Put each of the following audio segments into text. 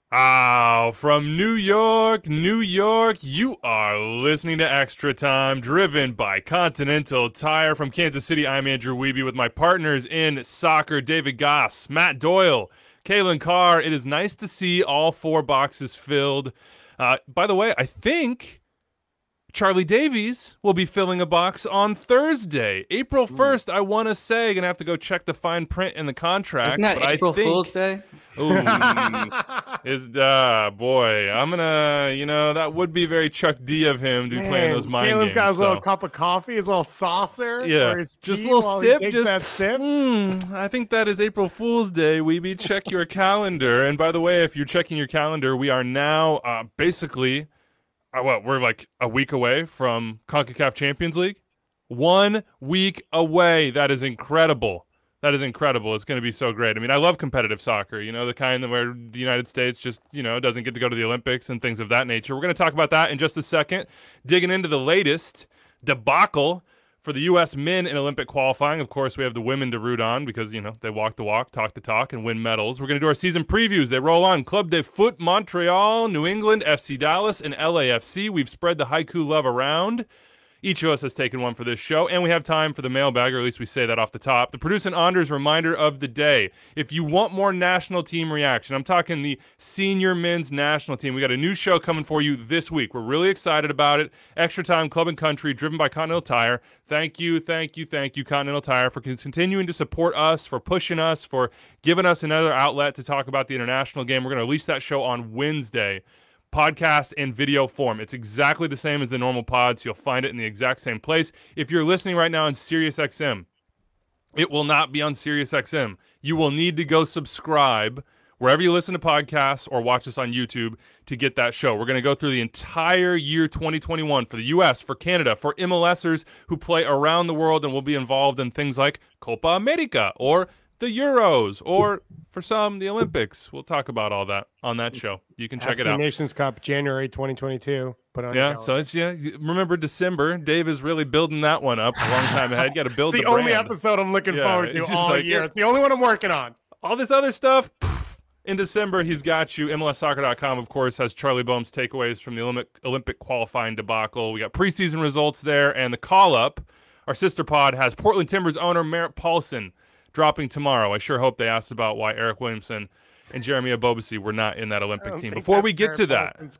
Oh, from New York, New York, you are listening to Extra Time, driven by Continental Tire. From Kansas City, I'm Andrew Wiebe with my partners in soccer, David Goss, Matt Doyle, Kalen Carr. It is nice to see all four boxes filled. By the way, I think Charlie Davies will be filling a box on Thursday, April 1st. I want to say, gonna have to go check the fine print in the contract. Isn't that but April I think, Fool's Day? Ooh, boy, I'm gonna, that would be very Chuck D of him to be playing those mind Kalen's games. got his little cup of coffee, his little saucer, yeah, or his just a tea little while sip. he takes Just that sip. I think that is April Fool's Day. Weeby, check your calendar. And by the way, if you're checking your calendar, we are now basically. We're like a week away from CONCACAF Champions League. 1 week away. That is incredible. That is incredible. It's going to be so great. I mean, I love competitive soccer, the kind where the United States just, doesn't get to go to the Olympics and things of that nature. We're going to talk about that in just a second. Digging into the latest debacle for the U.S. men in Olympic qualifying. Of course, we have the women to root on because, they walk the walk, talk the talk, and win medals. We're going to do our season previews. They roll on. Club de Foot Montreal, New England, FC Dallas, and LAFC. We've spread the haiku love around. Each of us has taken one for this show, and we have time for the mailbag, or at least we say that off the top. The Produce and Anders reminder of the day. If you want more national team reaction, I'm talking the senior men's national team. We got a new show coming for you this week. We're really excited about it. Extra Time Club and Country, driven by Continental Tire. Thank you, Continental Tire, for continuing to support us, for pushing us, for giving us another outlet to talk about the international game. We're going to release that show on Wednesday. Podcast and video form. It's exactly the same as the normal pods. You'll find it in the exact same place. If you're listening right now on SiriusXM, it will not be on SiriusXM. You will need to go subscribe wherever you listen to podcasts or watch us on YouTube to get that show. We're going to go through the entire year 2021 for the U.S., for Canada, for MLSers who play around the world and will be involved in things like Copa America or the Euros, or for some, the Olympics. We'll talk about all that on that show. You can check it out. Nations Cup, January 2022. So it's, remember December. Dave is really building that one up a long time ahead. You got to build the brand. It's the only episode I'm looking forward to all year. It's the only one I'm working on. All this other stuff, in December, he's got you. MLSsoccer.com, of course, has Charlie Boehm's takeaways from the Olympic qualifying debacle. We got preseason results there, and the call-up. Our sister pod has Portland Timbers owner Merritt Paulson dropping tomorrow. I sure hope they asked about why Eric Williamson and Jeremy Abobasi were not in that Olympic team. Before we get to that,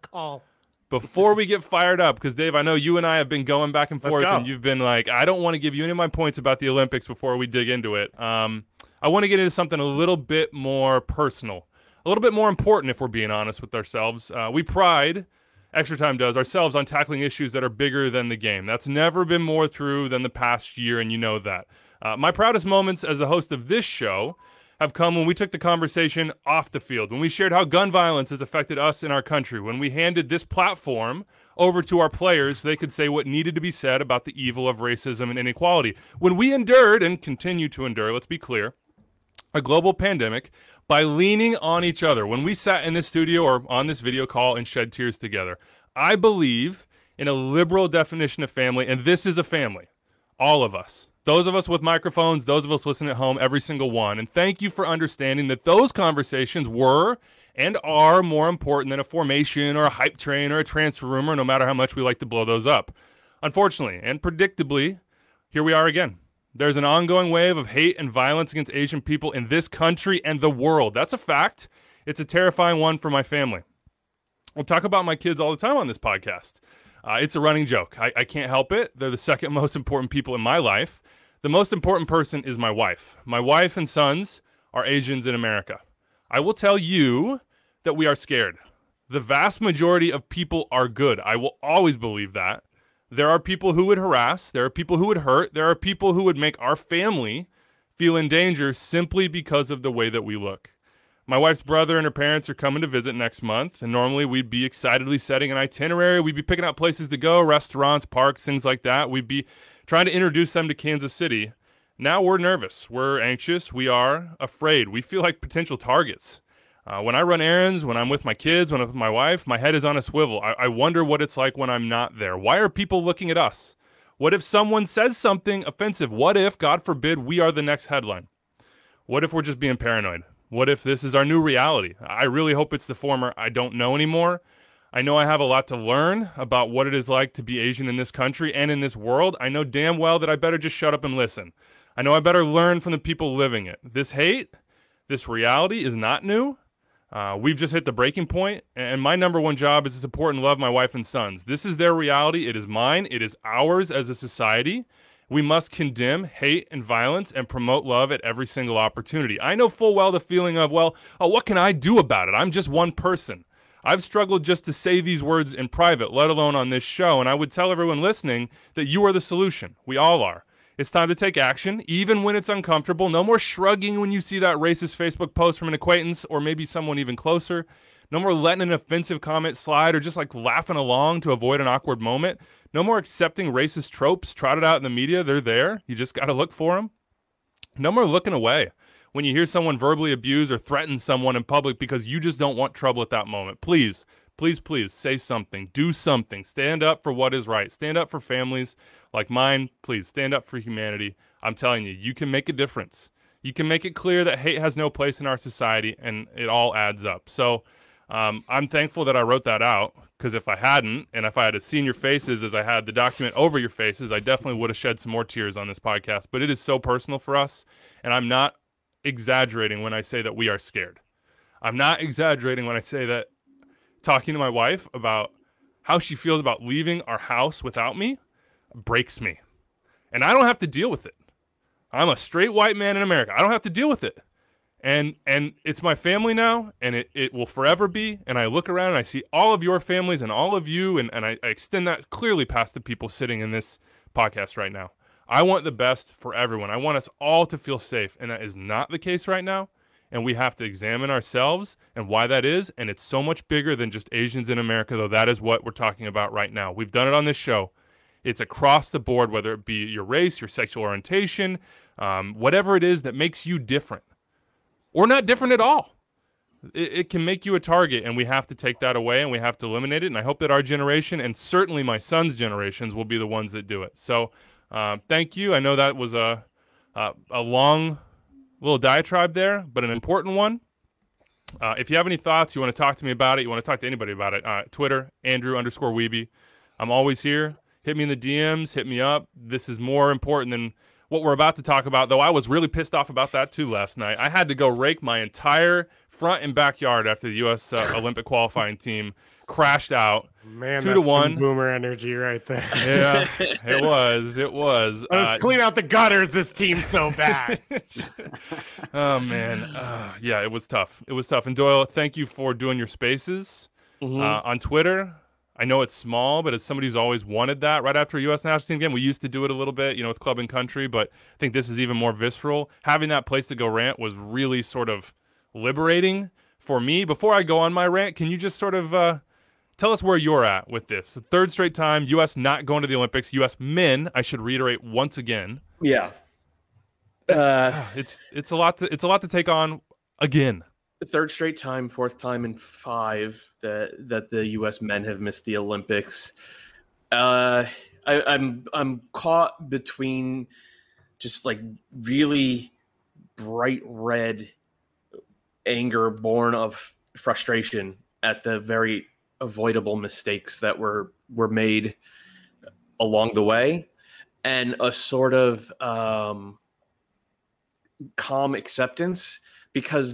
before we get fired up, because Dave, I know you and I have been going back and forth, and you've been like, I don't want to give you any of my points about the Olympics before we dig into it. I want to get into something a little bit more personal, a little bit more important, if we're being honest with ourselves. We pride, Extra Time does, ourselves on tackling issues that are bigger than the game. That's never been more true than the past year, and you know that. My proudest moments as the host of this show have come when we took the conversation off the field, when we shared how gun violence has affected us in our country, when we handed this platform over to our players so they could say what needed to be said about the evil of racism and inequality, when we endured and continue to endure, let's be clear, a global pandemic by leaning on each other, when we sat in this studio or on this video call and shed tears together. I believe in a liberal definition of family, and this is a family, all of us. Those of us with microphones, those of us listening at home, every single one. And thank you for understanding that those conversations were and are more important than a formation or a hype train or a transfer rumor, no matter how much we like to blow those up. Unfortunately, and predictably, here we are again. There's an ongoing wave of hate and violence against Asian people in this country and the world. That's a fact. It's a terrifying one for my family. I'll talk about my kids all the time on this podcast. It's a running joke. I can't help it. They're the second most important people in my life. The most important person is my wife. My wife and sons are Asians in America. I will tell you that we are scared. The vast majority of people are good. I will always believe that. There are people who would harass. There are people who would hurt. There are people who would make our family feel in danger simply because of the way that we look. My wife's brother and her parents are coming to visit next month, and normally we'd be excitedly setting an itinerary. We'd be picking out places to go, restaurants, parks, things like that. We'd be trying to introduce them to Kansas City. Now we're nervous. We're anxious. We are afraid. We feel like potential targets. When I run errands, when I'm with my kids, when I'm with my wife, my head is on a swivel. I wonder what it's like when I'm not there. Why are people looking at us? What if someone says something offensive? What if, God forbid, we are the next headline? What if we're just being paranoid? What if this is our new reality? I really hope it's the former. I don't know anymore. I know I have a lot to learn about what it is like to be Asian in this country and in this world. I know damn well that I better just shut up and listen. I know I better learn from the people living it. This hate, this reality is not new. We've just hit the breaking point, and my number one job is to support and love my wife and sons. This is their reality. It is mine. It is ours as a society. We must condemn hate and violence and promote love at every single opportunity. I know full well the feeling of, well, what can I do about it? I'm just one person. I've struggled just to say these words in private, let alone on this show, and I would tell everyone listening that you are the solution. We all are. It's time to take action, even when it's uncomfortable. No more shrugging when you see that racist Facebook post from an acquaintance or maybe someone even closer. No more letting an offensive comment slide or just like laughing along to avoid an awkward moment. No more accepting racist tropes trotted out in the media. They're there. You just got to look for them. No more looking away when you hear someone verbally abuse or threaten someone in public because you just don't want trouble at that moment. Please, please, please say something. Do something. Stand up for what is right. Stand up for families like mine. Please stand up for humanity. I'm telling you, you can make a difference. You can make it clear that hate has no place in our society, and it all adds up. So I'm thankful that I wrote that out, because if I hadn't, and if I had seen your faces as I had the document over your faces, I definitely would have shed some more tears on this podcast. But it is so personal for us, and I'm not exaggerating when I say that we are scared. I'm not exaggerating when I say that talking to my wife about how she feels about leaving our house without me breaks me. And I don't have to deal with it. I'm a straight white man in America. I don't have to deal with it. And it's my family now, and it will forever be. And I look around and I see all of your families and all of you, and I extend that clearly past the people sitting in this podcast right now. I want the best for everyone. I want us all to feel safe, and that is not the case right now. And we have to examine ourselves and why that is. And it's so much bigger than just Asians in America, though that is what we're talking about right now. We've done it on this show. It's across the board, whether it be your race, your sexual orientation, whatever it is that makes you different. Or not different at all. It can make you a target, and we have to take that away, and we have to eliminate it. And I hope that our generation, and certainly my son's generations, will be the ones that do it. So thank you. I know that was a long little diatribe there, but an important one. If you have any thoughts, you want to talk to me about it, you want to talk to anybody about it, Twitter, Andrew_Wiebe. I'm always here. Hit me in the DMs. Hit me up. This is more important than what we're about to talk about, though I was really pissed off about that too last night. I had to go rake my entire front and backyard after the U.S. Olympic qualifying team crashed out. Man, 2-1. Boomer energy right there. Yeah, it was. It was. Let's clean out the gutters. This team's so bad. Oh, man. Yeah, it was tough. It was tough. And Doyle, thank you for doing your spaces on Twitter. I know it's small, but as somebody who's always wanted that right after a U.S. national team game, we used to do it a little bit, with Club and Country, but I think this is even more visceral. Having that place to go rant was really sort of liberating for me. Before I go on my rant, can you just sort of tell us where you're at with this? The third straight time, U.S. not going to the Olympics. U.S. men, I should reiterate once again. Yeah. It's a lot to take on again. The third straight time, fourth time in 5 that the U.S. men have missed the Olympics. I'm caught between just like really bright red anger born of frustration at the very avoidable mistakes that were made along the way, and a sort of calm acceptance, because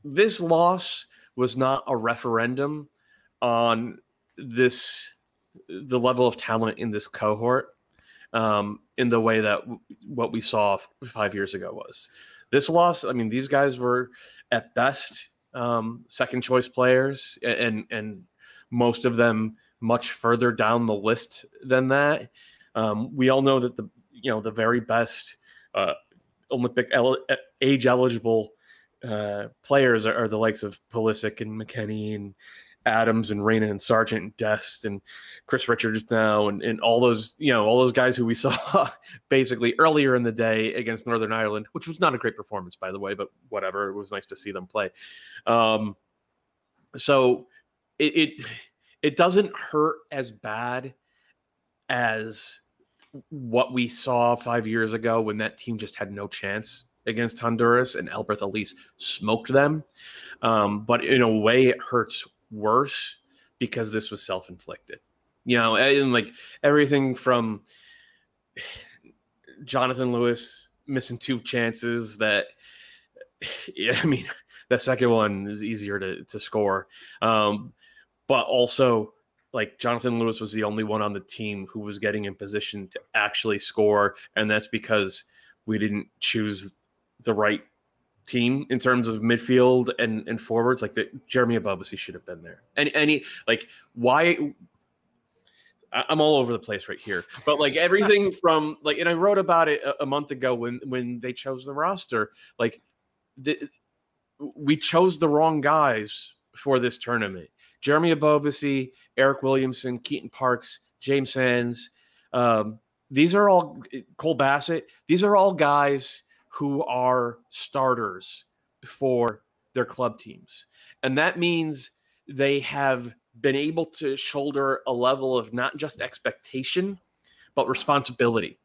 this loss was not a referendum on the level of talent in this cohort in the way that what we saw 5 years ago was. This loss, I mean, these guys were at best second choice players, and most of them much further down the list than that. We all know that the very best Olympic age eligible players are the likes of Pulisic and McKennie and Adams and Reina and Sargent and Dest and Chris Richards now, and all those guys who we saw basically earlier in the day against Northern Ireland, which was not a great performance, by the way, but whatever. It was nice to see them play. So it doesn't hurt as bad as what we saw 5 years ago when that team just had no chance against Honduras, and Albert Ellis smoked them. But in a way, it hurts worse because this was self-inflicted. And like everything from Jonathan Lewis missing 2 chances that, I mean, that second one is easier to score. But also, like, Jonathan Lewis was the only one on the team who was getting in position to actually score, and that's because we didn't choose the right team in terms of midfield and forwards. Like, Jeremy Abobasi should have been there. And he, like, why? I'm all over the place right here, but like everything from like, and I wrote about it a month ago when they chose the roster. Like, we chose the wrong guys for this tournament. Jeremy Abobasi, Eric Williamson, Keaton Parks, James Sands. These are all Cole Bassett. These are all guys who are starters for their club teams. And that means they have been able to shoulder a level of not just expectation, but responsibility.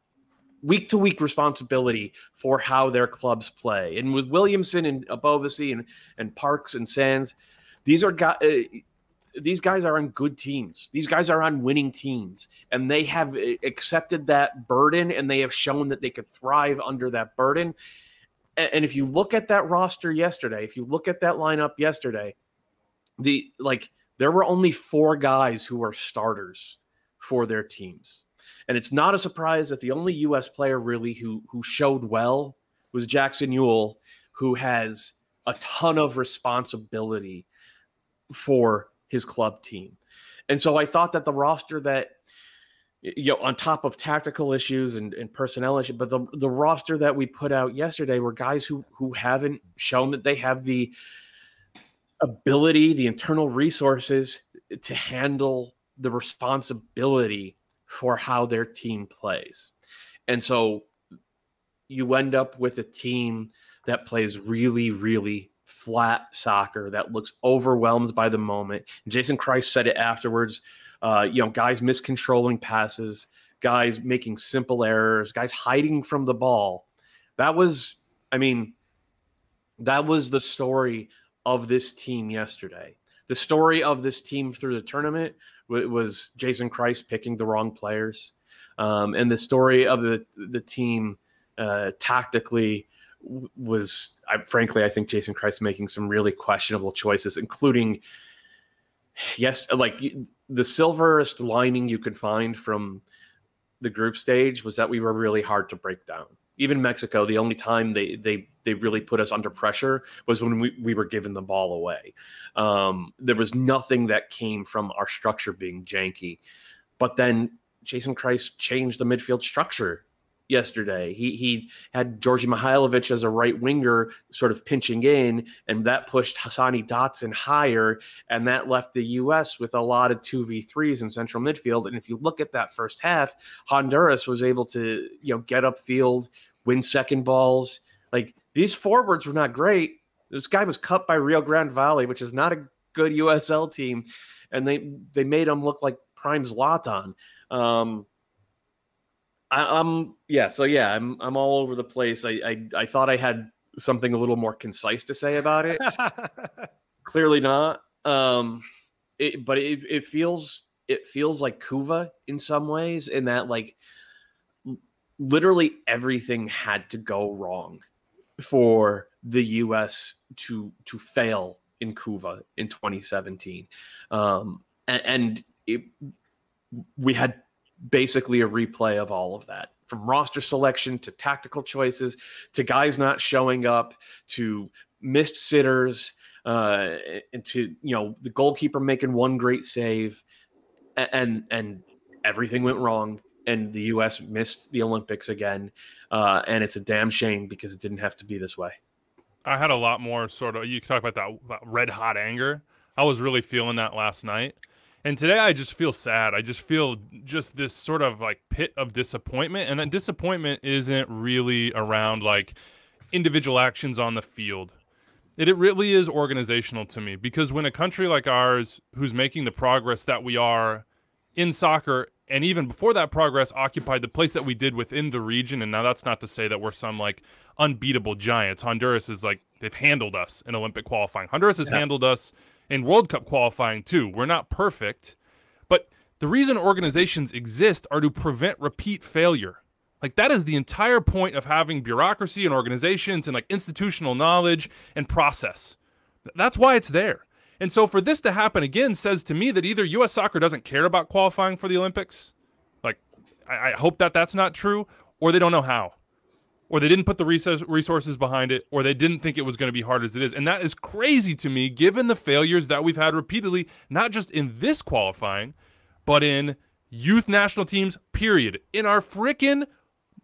Week-to-week responsibility for how their clubs play. And with Williamson and Abobasi and Parks and Sands, these guys are on good teams. These guys are on winning teams, and they have accepted that burden, and they have shown that they could thrive under that burden. And if you look at that roster yesterday, if you look at that lineup yesterday, there were only 4 guys who are starters for their teams. And it's not a surprise that the only U.S. player really who showed well was Jackson Ewell, who has a ton of responsibility for his club team. And so I thought that the roster that, on top of tactical issues and personnel issues, but the roster that we put out yesterday were guys who haven't shown that they have the ability, the internal resources to handle the responsibility for how their team plays. And so you end up with a team that plays really, really flat soccer that looks overwhelmed by the moment. Jason Christ said it afterwards. Guys miscontrolling passes, guys making simple errors, guys hiding from the ball. That was the story of this team yesterday. The story of this team through the tournament was Jason Christ picking the wrong players. And the story of the team tactically was, frankly, I think Jason Christ making some really questionable choices, including, the silverest lining you could find from the group stage was that we were really hard to break down. Even Mexico, the only time they really put us under pressure was when we were giving the ball away. There was nothing that came from our structure being janky. But then Jason Christ changed the midfield structure yesterday. He had Georgi Mihailovic as a right winger sort of pinching in, and that pushed Hassani Dotson higher, and that left the U.S. with a lot of 2v3s in central midfield. And if you look at that first half, Honduras was able to get upfield, win second balls. Like, these forwards were not great. This guy was cut by Rio Grande Valley, which is not a good USL team, and they made him look like prime Zlatan. I'm all over the place. I thought I had something a little more concise to say about it. Clearly not. But it feels like Cuva in some ways, in that like literally everything had to go wrong for the U.S. to fail in Cuva in 2017, we had basically a replay of all of that, from roster selection to tactical choices to guys not showing up to missed sitters and to the goalkeeper making one great save, and everything went wrong, and the U.S. missed the Olympics again, and it's a damn shame because it didn't have to be this way. I had a lot more you talk about that red hot anger. I was really feeling that last night. And today I just feel sad. I just feel just this sort of like pit of disappointment. And that disappointment isn't really around like individual actions on the field. It really is organizational to me, because when a country like ours, who's making the progress that we are in soccer and even before that progress, occupied the place that we did within the region. And now that's not to say that we're some like unbeatable giants. Honduras is like, they've handled us in Olympic qualifying. Honduras has handled us in World Cup qualifying too. We're not perfect, but the reason organizations exist are to prevent repeat failure. Like, that is the entire point of having bureaucracy and organizations and like institutional knowledge and process. That's why it's there. And so for this to happen again says to me that either U.S. Soccer doesn't care about qualifying for the Olympics. Like, I hope that that's not true, or they don't know how, or they didn't put the resources behind it, or they didn't think it was going to be hard as it is. And that is crazy to me, given the failures that we've had repeatedly, not just in this qualifying, but in youth national teams, period. In our frickin'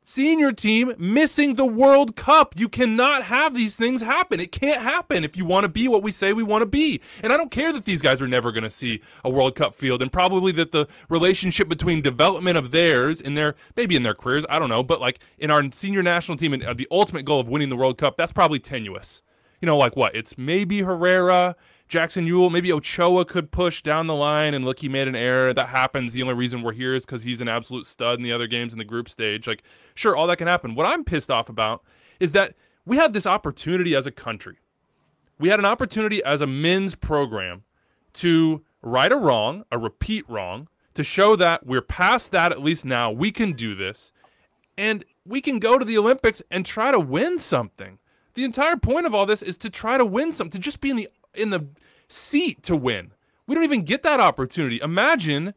senior team missing the World Cup. You cannot have these things happen. It can't happen if you want to be what we say we want to be. And I don't care that these guys are never going to see a World Cup field, and probably that the relationship between development of theirs in their, maybe in their careers, I don't know, but like in our senior national team and the ultimate goal of winning the World Cup, that's probably tenuous. You know, like what? It's maybe Herrera, Jackson Ewell, maybe Ochoa could push down the line, and look, he made an error. That happens. The only reason we're here is because he's an absolute stud in the other games in the group stage. Like, sure, all that can happen. What I'm pissed off about is that we had this opportunity as a country. We had an opportunity as a men's program to right a wrong, a repeat wrong, to show that we're past that, at least now. We can do this, and we can go to the Olympics and try to win something. The entire point of all this is to try to win something, to just be in the seat to win. We don't even get that opportunity. Imagine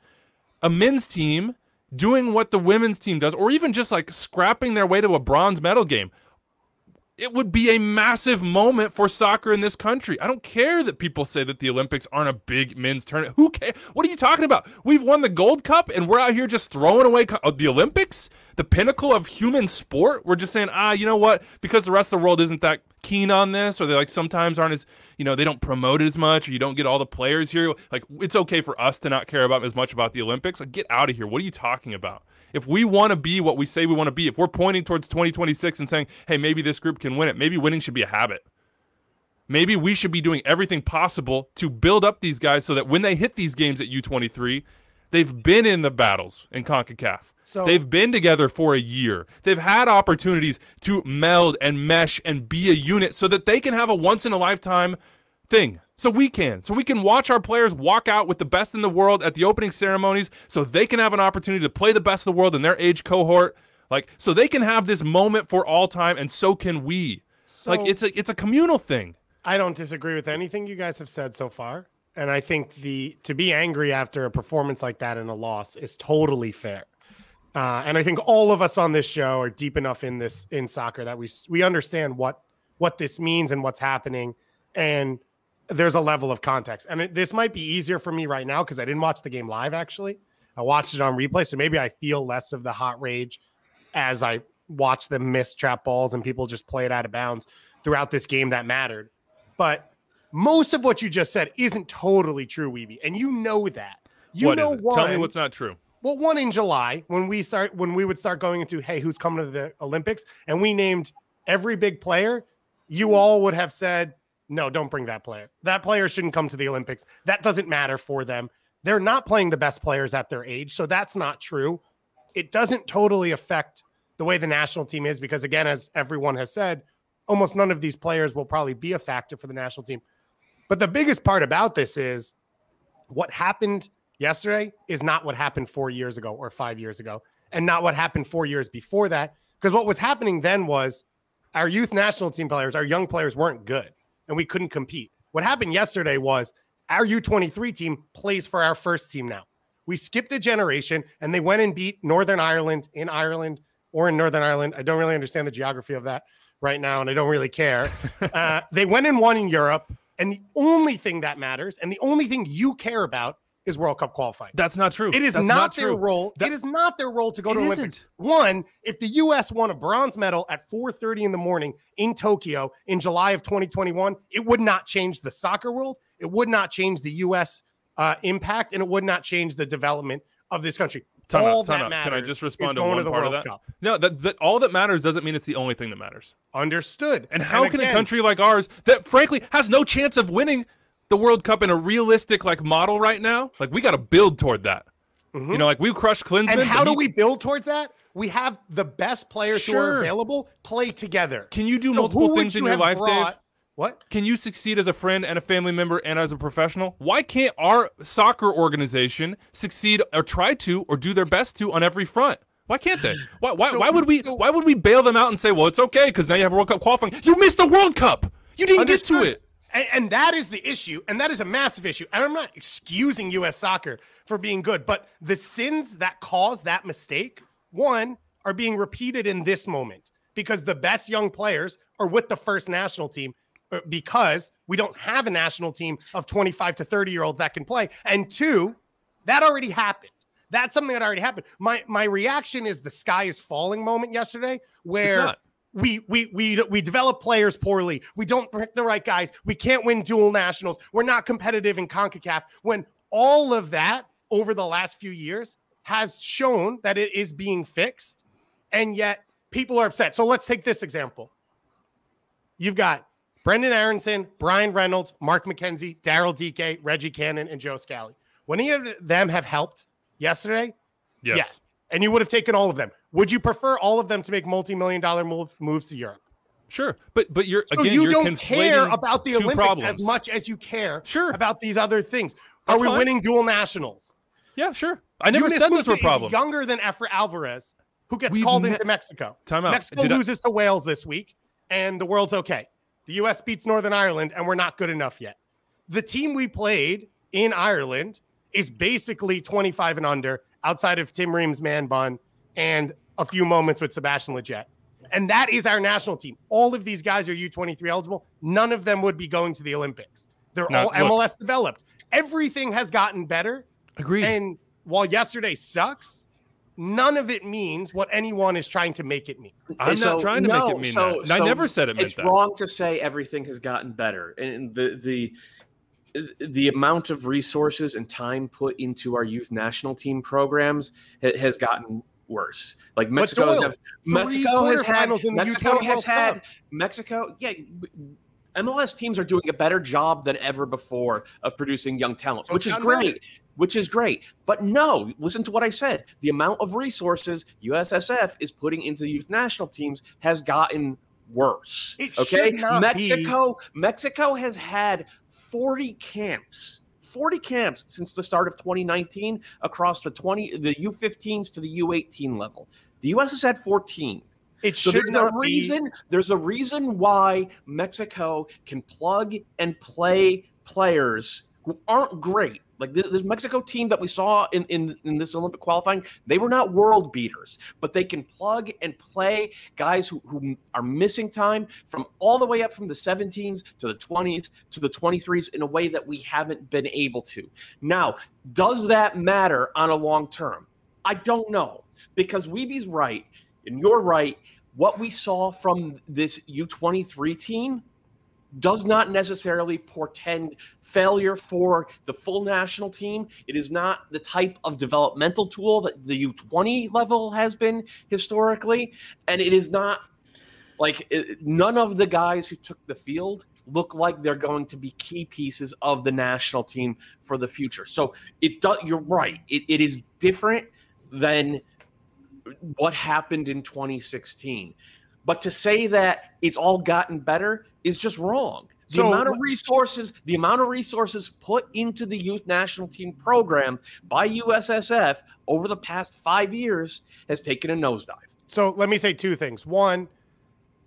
a men's team doing what the women's team does, or even just like scrapping their way to a bronze medal game. It would be a massive moment for soccer in this country. I don't care that people say that the Olympics aren't a big men's tournament. Who cares? What are you talking about? We've won the Gold Cup, and we're out here just throwing away the Olympics, the pinnacle of human sport. We're just saying, you know what? Because the rest of the world isn't that keen on this, or they like sometimes aren't as, you know, they don't promote it as much, or you don't get all the players here. Like, it's okay for us to not care about as much about the Olympics. Like, get out of here. What are you talking about? If we want to be what we say we want to be, if we're pointing towards 2026 and saying, hey, maybe this group can win it, maybe winning should be a habit. Maybe we should be doing everything possible to build up these guys so that when they hit these games at U23, they've been in the battles in CONCACAF. So they've been together for a year. They've had opportunities to meld and mesh and be a unit so that they can have a once-in-a-lifetime thing. So we can watch our players walk out with the best in the world at the opening ceremonies, so they can have an opportunity to play the best of the world in their age cohort, like, so they can have this moment for all time, and so can we. So, like, it's a communal thing. I don't disagree with anything you guys have said so far, and I think to be angry after a performance like that and a loss is totally fair. And I think all of us on this show are deep enough in soccer that we understand what this means and what's happening, and there's a level of context. And this might be easier for me right now because I didn't watch the game live, actually. I watched it on replay, so maybe I feel less of the hot rage as I watch them miss trap balls and people just play it out of bounds throughout this game that mattered. But most of what you just said isn't totally true, Weeby, and you know that. What is it? Tell me what's not true. Well, one in July, when we would start going into, hey, who's coming to the Olympics, and we named every big player, you all would have said, no, don't bring that player. That player shouldn't come to the Olympics. That doesn't matter for them. They're not playing the best players at their age, so that's not true. It doesn't totally affect the way the national team is because, again, as everyone has said, almost none of these players will probably be a factor for the national team. But the biggest part about this is what happened yesterday is not what happened 4 years ago or 5 years ago, and not what happened 4 years before that, because what was happening then was our youth national team players, our young players weren't good, and we couldn't compete. What happened yesterday was our U23 team plays for our first team now. We skipped a generation, and they went and beat Northern Ireland in Ireland or in Northern Ireland. I don't really understand the geography of that right now, and I don't really care. They went and won in Europe, and the only thing that matters and the only thing you care about is World Cup qualifying. That's not true. It is not their role. It is not their role to go to Olympics. One, if the U.S. won a bronze medal at 4:30 in the morning in Tokyo in July of 2021, it would not change the soccer world. It would not change the U.S. Impact, and it would not change the development of this country. Time out. Can I just respond to one part of that? Cup. No, that all that matters doesn't mean it's the only thing that matters. Understood. And how can a country like ours that frankly has no chance of winning the World Cup in a realistic like model right now, like we got to build toward that. You know, like we crushed Klinsmann. And how do we build towards that? We have the best players who are available play together. Can you do multiple things in your life, Dave? What? Can you succeed as a friend and a family member and as a professional? Why can't our soccer organization succeed or try to or do their best to on every front? Why can't they? Why would we bail them out and say, well, it's okay because now you have a World Cup qualifying? You missed the World Cup. You didn't get to it. And that is the issue, and that is a massive issue. And I'm not excusing U.S. soccer for being good, but the sins that caused that mistake, one, are being repeated in this moment because the best young players are with the first national team because we don't have a national team of 25 to 30-year-olds that can play. And two, that already happened. That's something that already happened. My reaction is the sky is falling moment yesterday where we develop players poorly. We don't pick the right guys. We can't win dual nationals. We're not competitive in CONCACAF. When all of that over the last few years has shown that it is being fixed, and yet people are upset. So let's take this example. You've got Brendan Aronson, Brian Reynolds, Mark McKenzie, Daryl Dike, Reggie Cannon, and Joe Scally. Would any of them have helped yesterday? Yes. And you would have taken all of them. Would you prefer all of them to make multi-million-dollar moves to Europe? Sure, but you're so again you you're don't care about the Olympics problems. as much as you care Sure. about these other things. That's Are we fine. winning dual nationals? Yeah, sure. I never said those were problems. Younger than Efra Alvarez, who gets called into Mexico. Time out. Mexico loses to Wales this week, and the world's okay. The U.S. beats Northern Ireland, and we're not good enough yet. The team we played in Ireland is basically 25 and under, outside of Tim Ream's man bun and a few moments with Sebastian Lletget. And that is our national team. All of these guys are U-23 eligible. None of them would be going to the Olympics. They're all MLS developed. Everything has gotten better. Agreed. And while yesterday sucks, none of it means what anyone is trying to make it mean. I'm not trying to make it mean that. I never said it meant that. It's wrong to say everything has gotten better. And the amount of resources and time put into our youth national team programs has gotten worse. Like Mexico has had MLS teams are doing a better job than ever before of producing young talents, which is great. But no, listen to what I said. The amount of resources USSF is putting into the youth national teams has gotten worse. Mexico has had 40 camps since the start of 2019 across the U15s to the U18 level. The U.S. has had 14. There's a reason why Mexico can plug and play players who aren't great. Like this Mexico team that we saw in this Olympic qualifying, they were not world beaters, but they can plug and play guys who are missing time from all the way up from the 17s to the 20s to the 23s in a way that we haven't been able to. Now, does that matter on a long term? I don't know, because Weeby's right and you're right. What we saw from this U23 team does not necessarily portend failure for the full national team. It is not the type of developmental tool that the U20 level has been historically. And it is not like none of the guys who took the field look like they're going to be key pieces of the national team for the future. So you're right. It is different than what happened in 2016. But to say that it's all gotten better is just wrong. The amount of resources put into the youth national team program by USSF over the past 5 years has taken a nosedive. So let me say two things. One,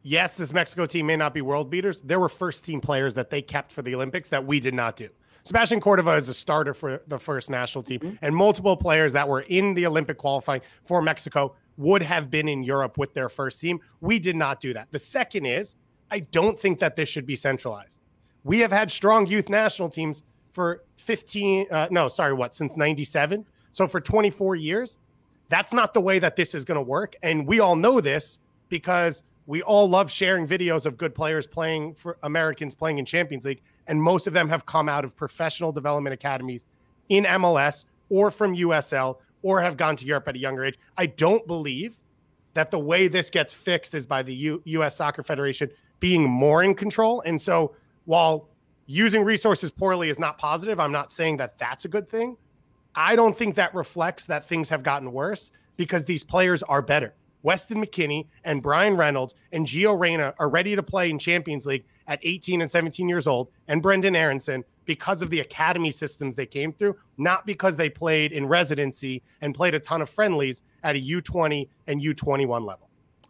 yes, this Mexico team may not be world beaters. There were first-team players that they kept for the Olympics that we did not do. Sebastian Cordova is a starter for the first national team, and multiple players that were in the Olympic qualifying for Mexico would have been in Europe with their first team. We did not do that. The second is, I don't think that this should be centralized. We have had strong youth national teams for since 97. So for 24 years, that's not the way that this is going to work. And we all know this because we all love sharing videos of good players playing for Americans playing in Champions League. And most of them have come out of professional development academies in MLS or from USL or have gone to Europe at a younger age. I don't believe that the way this gets fixed is by the U.S. Soccer Federation being more in control. And so while using resources poorly is not positive, I'm not saying that that's a good thing. I don't think that reflects that things have gotten worse because these players are better. Weston McKennie and Brian Reynolds and Gio Reyna are ready to play in Champions League at 18 and 17 years old, and Brendan Aronson because of the academy systems they came through, not because they played in residency and played a ton of friendlies at a U20 and U21 level.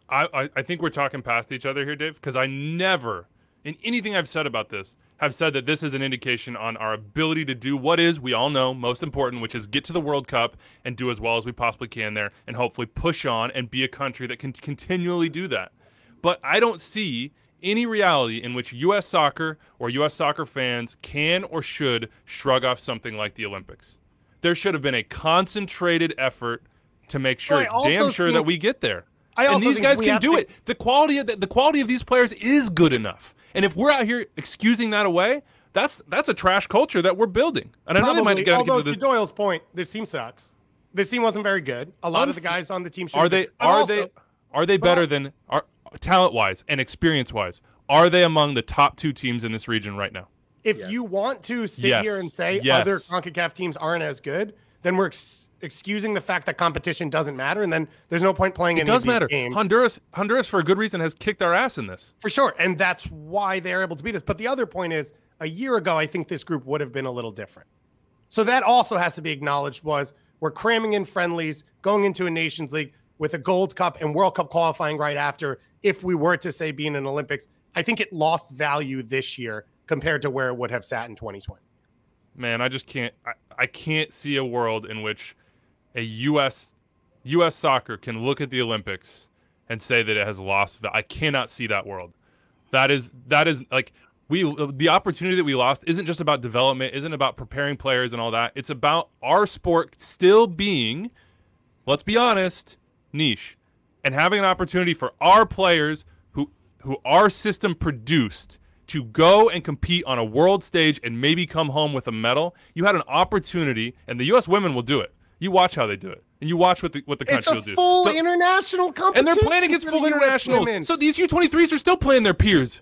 I think we're talking past each other here, Dave, because I never, in anything I've said about this, have said that this is an indication on our ability to do what is, we all know, most important, which is get to the World Cup and do as well as we possibly can there and hopefully push on and be a country that can continually do that. But I don't see any reality in which U.S. soccer or U.S. soccer fans can or should shrug off something like the Olympics. There should have been a concentrated effort to make sure, damn sure that we get there. And these guys can do it. The quality of these players is good enough. And if we're out here excusing that away, that's a trash culture that we're building. And I know they might get although to Doyle's point, this team sucks. This team wasn't very good. A lot of the guys on the team should are they better than talent-wise and experience-wise? Are they among the top 2 teams in this region right now? If you want to sit here and say other CONCACAF teams aren't as good, then we're excusing the fact that competition doesn't matter, and then there's no point playing any of these games. Honduras, for a good reason, has kicked our ass in this. For sure, and that's why they're able to beat us. But the other point is, a year ago, I think this group would have been a little different. So that also has to be acknowledged was we're cramming in friendlies, going into a Nations League with a Gold Cup and World Cup qualifying right after. If we were to say being in Olympics, I think it lost value this year compared to where it would have sat in 2020. Man, I just can't. I can't see a world in which a U.S. soccer can look at the Olympics and say that it has lost value. I cannot see that world. That is like the opportunity that we lost isn't just about development, isn't about preparing players and all that. It's about our sport still being, let's be honest, niche, and having an opportunity for our players who our system produced to go and compete on a world stage and maybe come home with a medal. You had an opportunity, and the U.S. women will do it. You watch how they do it, and you watch what the country will do. It's a full international competition, and they're playing against full internationals. So these U-23s are still playing their peers.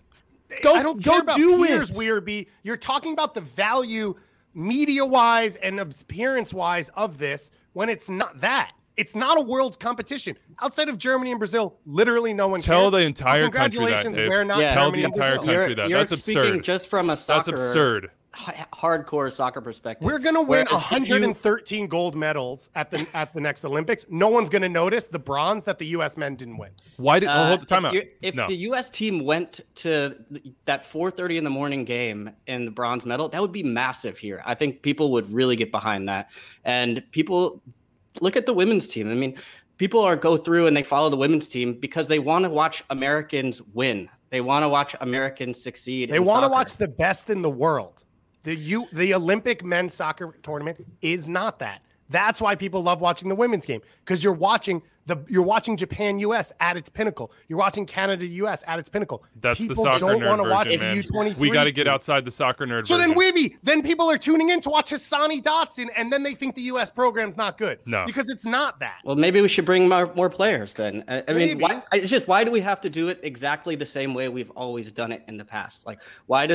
I don't care about peers, Weirby. You're talking about the value, media-wise and appearance-wise, of this when it's not that. It's not a world's competition. Outside of Germany and Brazil, literally no one cares. Tell the entire country that, Congratulations, Dave. we're not Tell Germany the entire country that. You're That's absurd. Speaking just from a soccer, that's absurd. Hardcore soccer perspective. We're going to win 113 gold medals at the next Olympics. No one's going to notice the bronze that the U.S. men didn't win. Why did hold the time out? If the U.S. team went to that 4:30 in the morning game in the bronze medal, that would be massive here. I think people would really get behind that. And people look at the women's team. I mean, people go through and they follow the women's team because they want to watch Americans win. They want to watch Americans succeed. They want to watch the best in the world. The Olympic men's soccer tournament is not that. That's why people love watching the women's game, because you're watching Japan US at its pinnacle. You're watching Canada US at its pinnacle. That's people the soccer don't nerd want to watch version, man. U-23. We got to get outside the soccer nerd so version. then people are tuning in to watch Hassani Dotson, and then they think the US program's not good. No, because it's not that. Well, maybe we should bring more players then. I mean, why do we have to do it exactly the same way we've always done it in the past? Like, why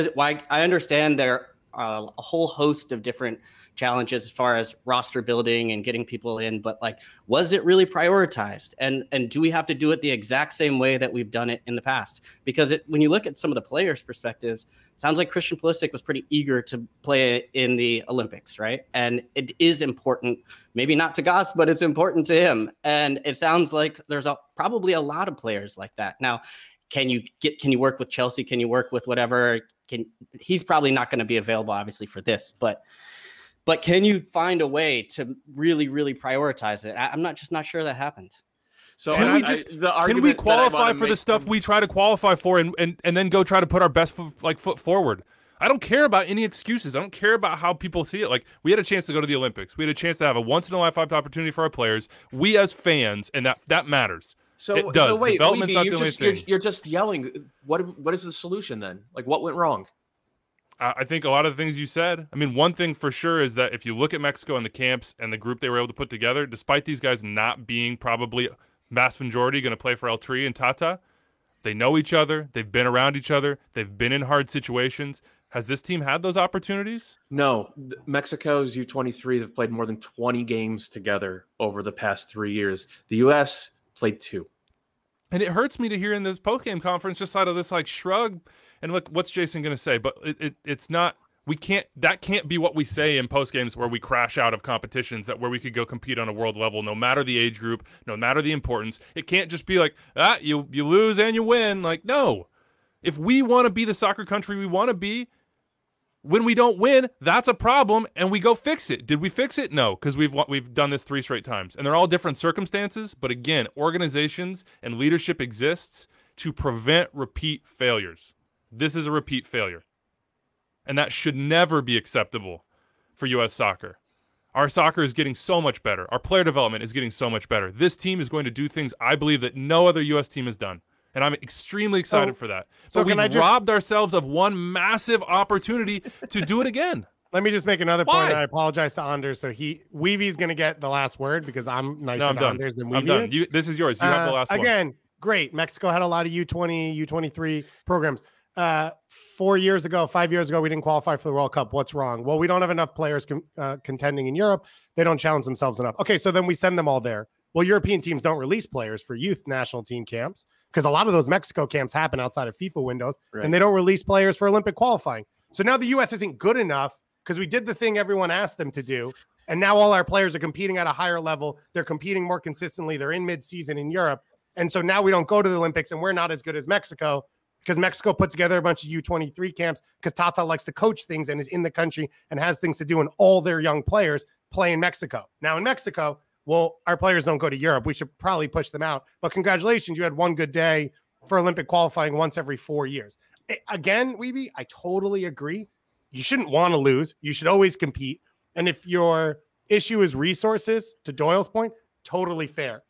I understand there are a whole host of different challenges as far as roster building and getting people in, but like, was it really prioritized? And do we have to do it the exact same way that we've done it in the past? Because when you look at some of the players' perspectives, it sounds like Christian Pulisic was pretty eager to play in the Olympics, right? And it is important, maybe not to Goss, but it's important to him. And it sounds like there's probably a lot of players like that. Now, can you work with Chelsea? Can you work with whatever? He's probably not going to be available, obviously, for this, but can you find a way to really, really prioritize it? I'm not sure that happened. So can we qualify for the stuff we try to qualify for and then go try to put our best foot forward? I don't care about any excuses. I don't care about how people see it. Like, we had a chance to go to the Olympics. We had a chance to have a once-in-a-lifetime opportunity for our players. We as fans, and that matters. So it does. So wait, Development's not the only thing. You're just yelling. What is the solution then? Like, what went wrong? I think a lot of the things you said. I mean, one thing for sure is that if you look at Mexico and the camps and the group they were able to put together, despite these guys not being probably vast majority going to play for El Tri and Tata, they know each other. They've been around each other. They've been in hard situations. Has this team had those opportunities? No. Mexico's U-23s have played more than 20 games together over the past 3 years. The U.S. played 2. And it hurts me to hear in this postgame conference just out of this like shrug. And look, what's Jason going to say? But it's not. That can't be what we say in post games where we crash out of competitions where we could go compete on a world level, no matter the age group, no matter the importance. It can't just be like, you lose and you win. Like, no. If we want to be the soccer country we want to be, when we don't win, that's a problem, and we go fix it. Did we fix it? No, because we've done this 3 straight times, and they're all different circumstances. But again, organizations and leadership exists to prevent repeat failures. This is a repeat failure. And that should never be acceptable for U.S. soccer. Our soccer is getting so much better. Our player development is getting so much better. This team is going to do things I believe that no other U.S. team has done. And I'm extremely excited for that. But we've robbed ourselves of one massive opportunity to do it again. Let me just make another point. I apologize to Anders. So Weevy's going to get the last word because I'm nicer to Anders than Weevy I'm done. This is yours. You have the last one. Again, great. Mexico had a lot of U20, U23 programs. 4 years ago, 5 years ago, we didn't qualify for the World Cup. What's wrong? Well, we don't have enough players contending in Europe. They don't challenge themselves enough. Okay, so then we send them all there. Well, European teams don't release players for youth national team camps because a lot of those Mexico camps happen outside of FIFA windows, and they don't release players for Olympic qualifying. So now the U.S. isn't good enough because we did the thing everyone asked them to do, and now all our players are competing at a higher level. They're competing more consistently. They're in mid-season in Europe, and so now we don't go to the Olympics, and we're not as good as Mexico because Mexico put together a bunch of U23 camps because Tata likes to coach things and is in the country and has things to do, and all their young players play in Mexico. Now in Mexico, well, our players don't go to Europe. We should probably push them out. But congratulations, you had one good day for Olympic qualifying once every 4 years. Again, Weeby, I totally agree. You shouldn't want to lose. You should always compete. And if your issue is resources, to Doyle's point, totally fair.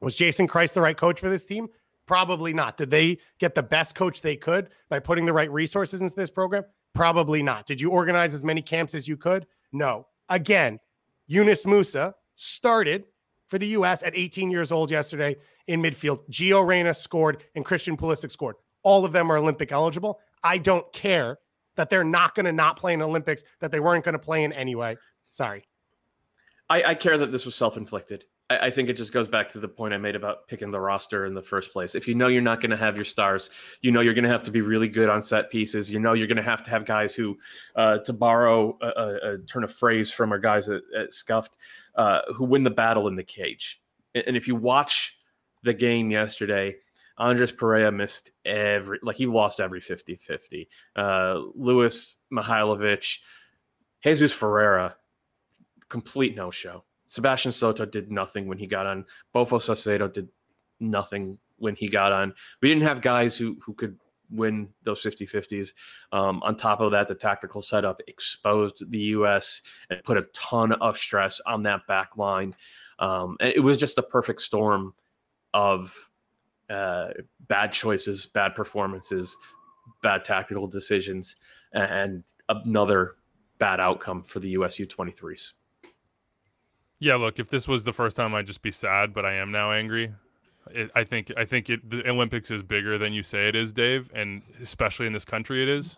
Was Jason Christ the right coach for this team? Probably not. Did they get the best coach they could by putting the right resources into this program? Probably not. Did you organize as many camps as you could? No. Again, Yunus Musa started for the U.S. at 18 years old yesterday in midfield. Gio Reyna scored and Christian Pulisic scored. All of them are Olympic eligible. I don't care that they're not going to not play in Olympics, that they weren't going to play in anyway. Sorry. I care that this was self-inflicted. I think it just goes back to the point I made about picking the roster in the first place. If you know you're not going to have your stars, you know you're going to have to be really good on set pieces. You know you're going to have guys who, to borrow a turn of phrase from our guys at Scuffed, who win the battle in the cage. And if you watch the game yesterday, Andres Pereira missed he lost every 50-50. Luis Mihailovic, Jesus Ferreira, complete no-show. Sebastian Soto did nothing when he got on. Bofo Salcedo did nothing when he got on. We didn't have guys who could win those 50-50s. On top of that, the tactical setup exposed the U.S. and put a ton of stress on that back line. And it was just a perfect storm of bad choices, bad performances, bad tactical decisions, and another bad outcome for the US U-23s. Yeah, look, if this was the first time, I'd just be sad, but I am now angry. I think the Olympics is bigger than you say it is, Dave, and especially in this country it is.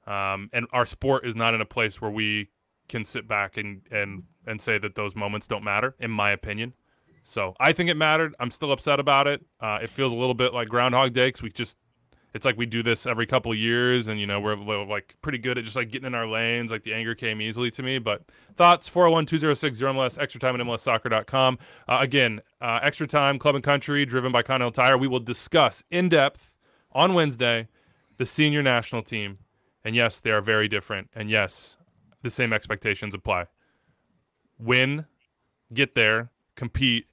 And our sport is not in a place where we can sit back and say that those moments don't matter, in my opinion. So I think it mattered. I'm still upset about it. It feels a little bit like Groundhog Day because it's like we do this every couple of years, and we're like pretty good at just like getting in our lanes. Like the anger came easily to me. But thoughts 401-206-0MLS, extra time at MLSsoccer.com. Again, extra time, Club and Country, driven by Continental Tire. We will discuss in depth on Wednesday the senior national team, and yes, they are very different. And yes, the same expectations apply. Win, get there, compete.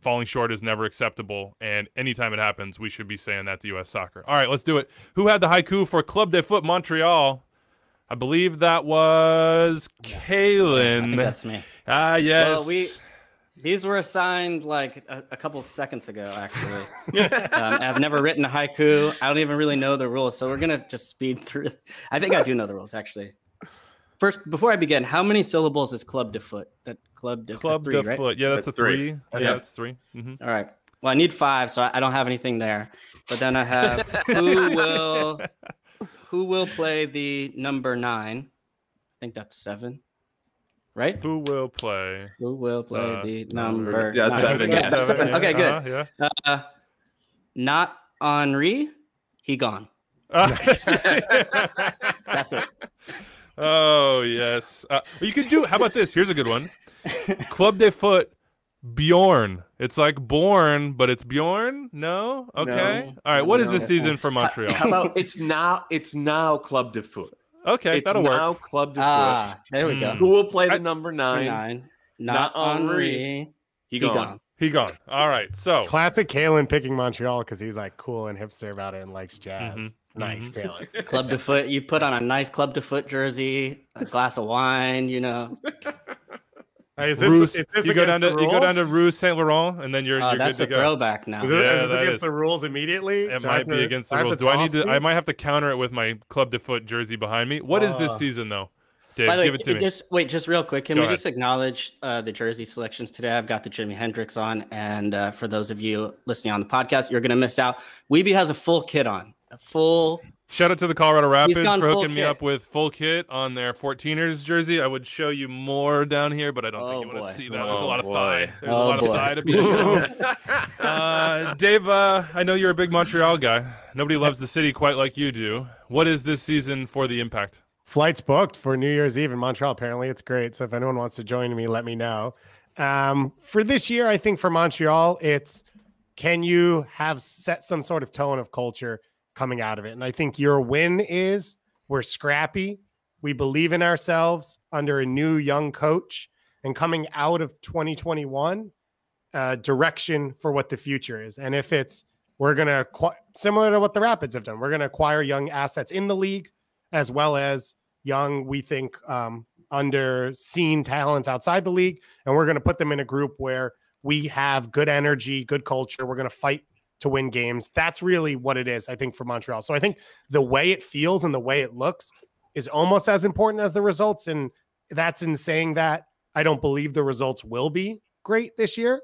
Falling short is never acceptable, and anytime it happens, we should be saying that to U.S. Soccer. All right, let's do it. Who had the haiku for Club de Foot Montreal? I believe that was Kalen. I think that's me. Yes. Well, these were assigned like a couple seconds ago, actually. I've never written a haiku. I don't even really know the rules, so we're going to just speed through. I think I do know the rules, actually. First, before I begin, how many syllables is Club de Foot? Club de Foot, right? Yeah, that's a three. Okay. Yeah, that's three. Mm-hmm. All right. Well, I need 5, so I don't have anything there. But then I have who will Who will play the number 9? I think that's 7, right? Who will play? Who will play the number? Yeah, 9? 7. Yeah, Seven, 7. yeah. Okay, good. Yeah. Not Henry. He gone. That's it. Oh yes. You could do. How about this? Here's a good one. Club de Foot Bjorn. It's like born, but it's Bjorn. No. Okay. No. All right. What is No. this season for Montreal? How about it's now Club de Foot. Okay, It's that'll now work. Club de Foot. There we go. Who will play the number 9? Not Henry. He gone. He gone. All right. So Classic Kalen picking Montreal because he's like cool and hipster about it and likes jazz. Nice, Kalen. Club de Foot. You put on a nice Club de Foot jersey, a glass of wine. You know. Hey, is Ruse, this you go down against to Rue Saint Laurent, and then you're good that's to a go. throwback now. Is Yeah, this that against is. the rules immediately? It might be against the rules. I might have to counter it with my Club de Foot jersey behind me. What is this season though? Dave, By the way, give it to me. just real quick. Can Go we ahead. just acknowledge the jersey selections today? I've got the Jimi Hendrix on, and for those of you listening on the podcast, you're going to miss out. Weeby has a full kit on, a full. Shout out to the Colorado Rapids gone for full hooking me kit. up with full kit on their 14ers jersey. I would show you more down here, but I don't think you want to see that. There's a lot of thigh. There's a lot of thigh to be shown. Dave, I know you're a big Montreal guy. Nobody loves the city quite like you do. What is this season for the Impact? Flights booked for New Year's Eve in Montreal. Apparently, it's great. So if anyone wants to join me, let me know. For this year, I think for Montreal, it's can you have set some sort of tone of culture coming out of it? And I think your win is we're scrappy. We believe in ourselves under a new young coach, and coming out of 2021, direction for what the future is. And if it's we're going to similar to what the Rapids have done, we're going to acquire young assets in the league as well as young, we think, underseen talents outside the league. And we're going to put them in a group where we have good energy, good culture. We're going to fight to win games. That's really what it is, I think, for Montreal. So I think the way it feels and the way it looks is almost as important as the results. And that's in saying that I don't believe the results will be great this year.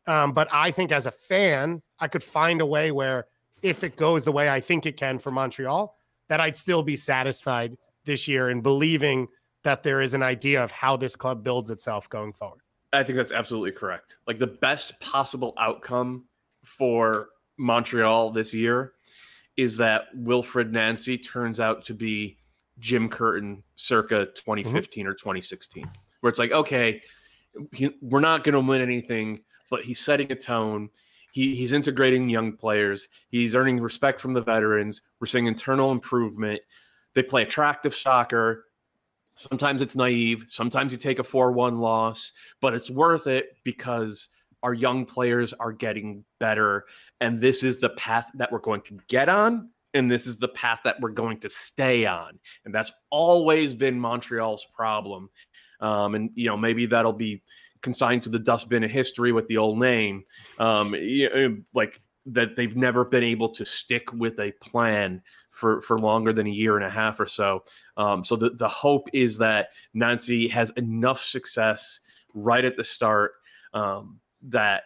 But I think as a fan, I could find a way where if it goes the way I think it can for Montreal, that I'd still be satisfied this year and believing that there is an idea of how this club builds itself going forward. I think that's absolutely correct. Like the best possible outcome for Montreal this year is that Wilfred Nancy turns out to be Jim Curtin circa 2015 or 2016, where it's like, okay, we're not going to win anything, but he's setting a tone. He's integrating young players. He's earning respect from the veterans. We're seeing internal improvement. They play attractive soccer. Sometimes it's naive. Sometimes you take a 4-1 loss, but it's worth it because our young players are getting better. And this is the path that we're going to get on. And this is the path that we're going to stay on. And that's always been Montreal's problem. And, you know, maybe that'll be consigned to the dustbin of history with the old name. Like that they've never been able to stick with a plan for longer than a year and a half or so. So the hope is that Nancy has enough success right at the start that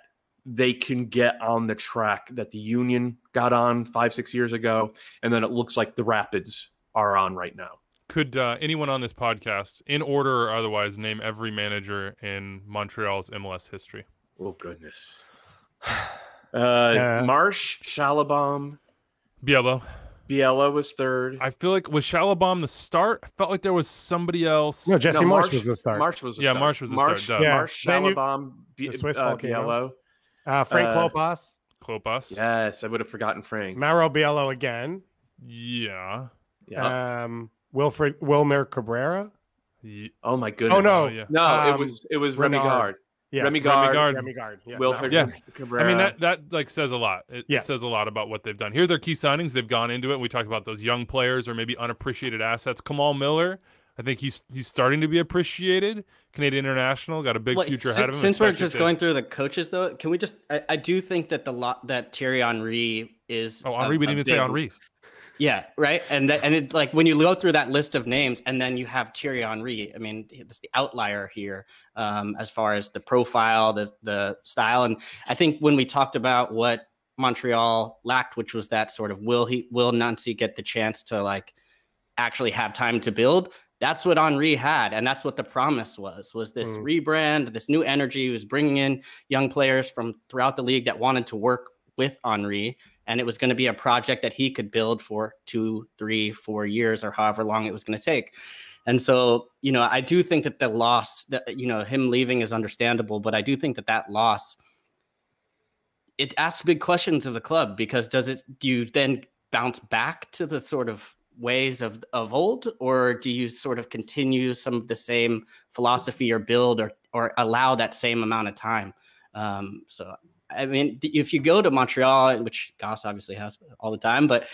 they can get on the track that the Union got on 5-6 years ago. And then it looks like the Rapids are on right now. Could anyone on this podcast, in order or otherwise, name every manager in Montreal's MLS history? Oh, goodness. Marsh, Schalabam. Biello was third. I feel like, was Schalabam the start? I felt like there was somebody else. No, Jesse Marsh was the start. Marsh was the Yeah, start. Marsh was the start. Duh. Marsh, Schalabam, Swiss volcano. Biello. Frank Klopas. Klopas. Yes, I would have forgotten Frank. Mauro Biello again. Yeah. Wilmer Cabrera. Oh my goodness. Oh no, yeah. No, it was Remy Renard. Gard. Yeah, Remy Gard. Yeah, Wilfred Cabrera. I mean, that like says a lot. It says a lot about what they've done. Here are their key signings. They've gone into it. We talked about those young players or maybe unappreciated assets. Kamal Miller, I think he's starting to be appreciated. Canadian international, got a big future ahead of him. Since we're just going through the coaches, though, can we just? I do think that that Thierry Henry is. Oh, Henry, we didn't even say Henry. Yeah, right. And it like when you go through that list of names and then you have Thierry Henry, I mean, it's the outlier here as far as the profile, the style. And I think when we talked about what Montreal lacked, which was that sort of will Nancy get the chance to like actually have time to build? That's what Henry had, and that's what the promise was this rebrand, this new energy. He was bringing in young players from throughout the league that wanted to work with Henry, and it was going to be a project that he could build for 2, 3, 4 years or however long it was going to take. And so, you know, I do think that the loss, that, you know, him leaving is understandable, but I do think that loss, it asks big questions of the club, because do you then bounce back to the sort of ways of old, or do you sort of continue some of the same philosophy or build or allow that same amount of time? So, I mean, if you go to Montreal, which Goss obviously has all the time, but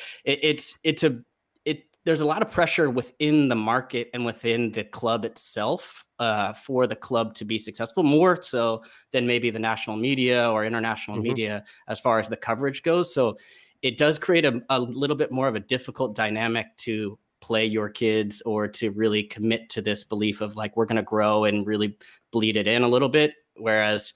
there's a lot of pressure within the market and within the club itself for the club to be successful, more so than maybe the national media or international media as far as the coverage goes. So it does create a little bit more of a difficult dynamic to play your kids, or to really commit to this belief of like, we're going to grow and really bleed it in a little bit. Whereas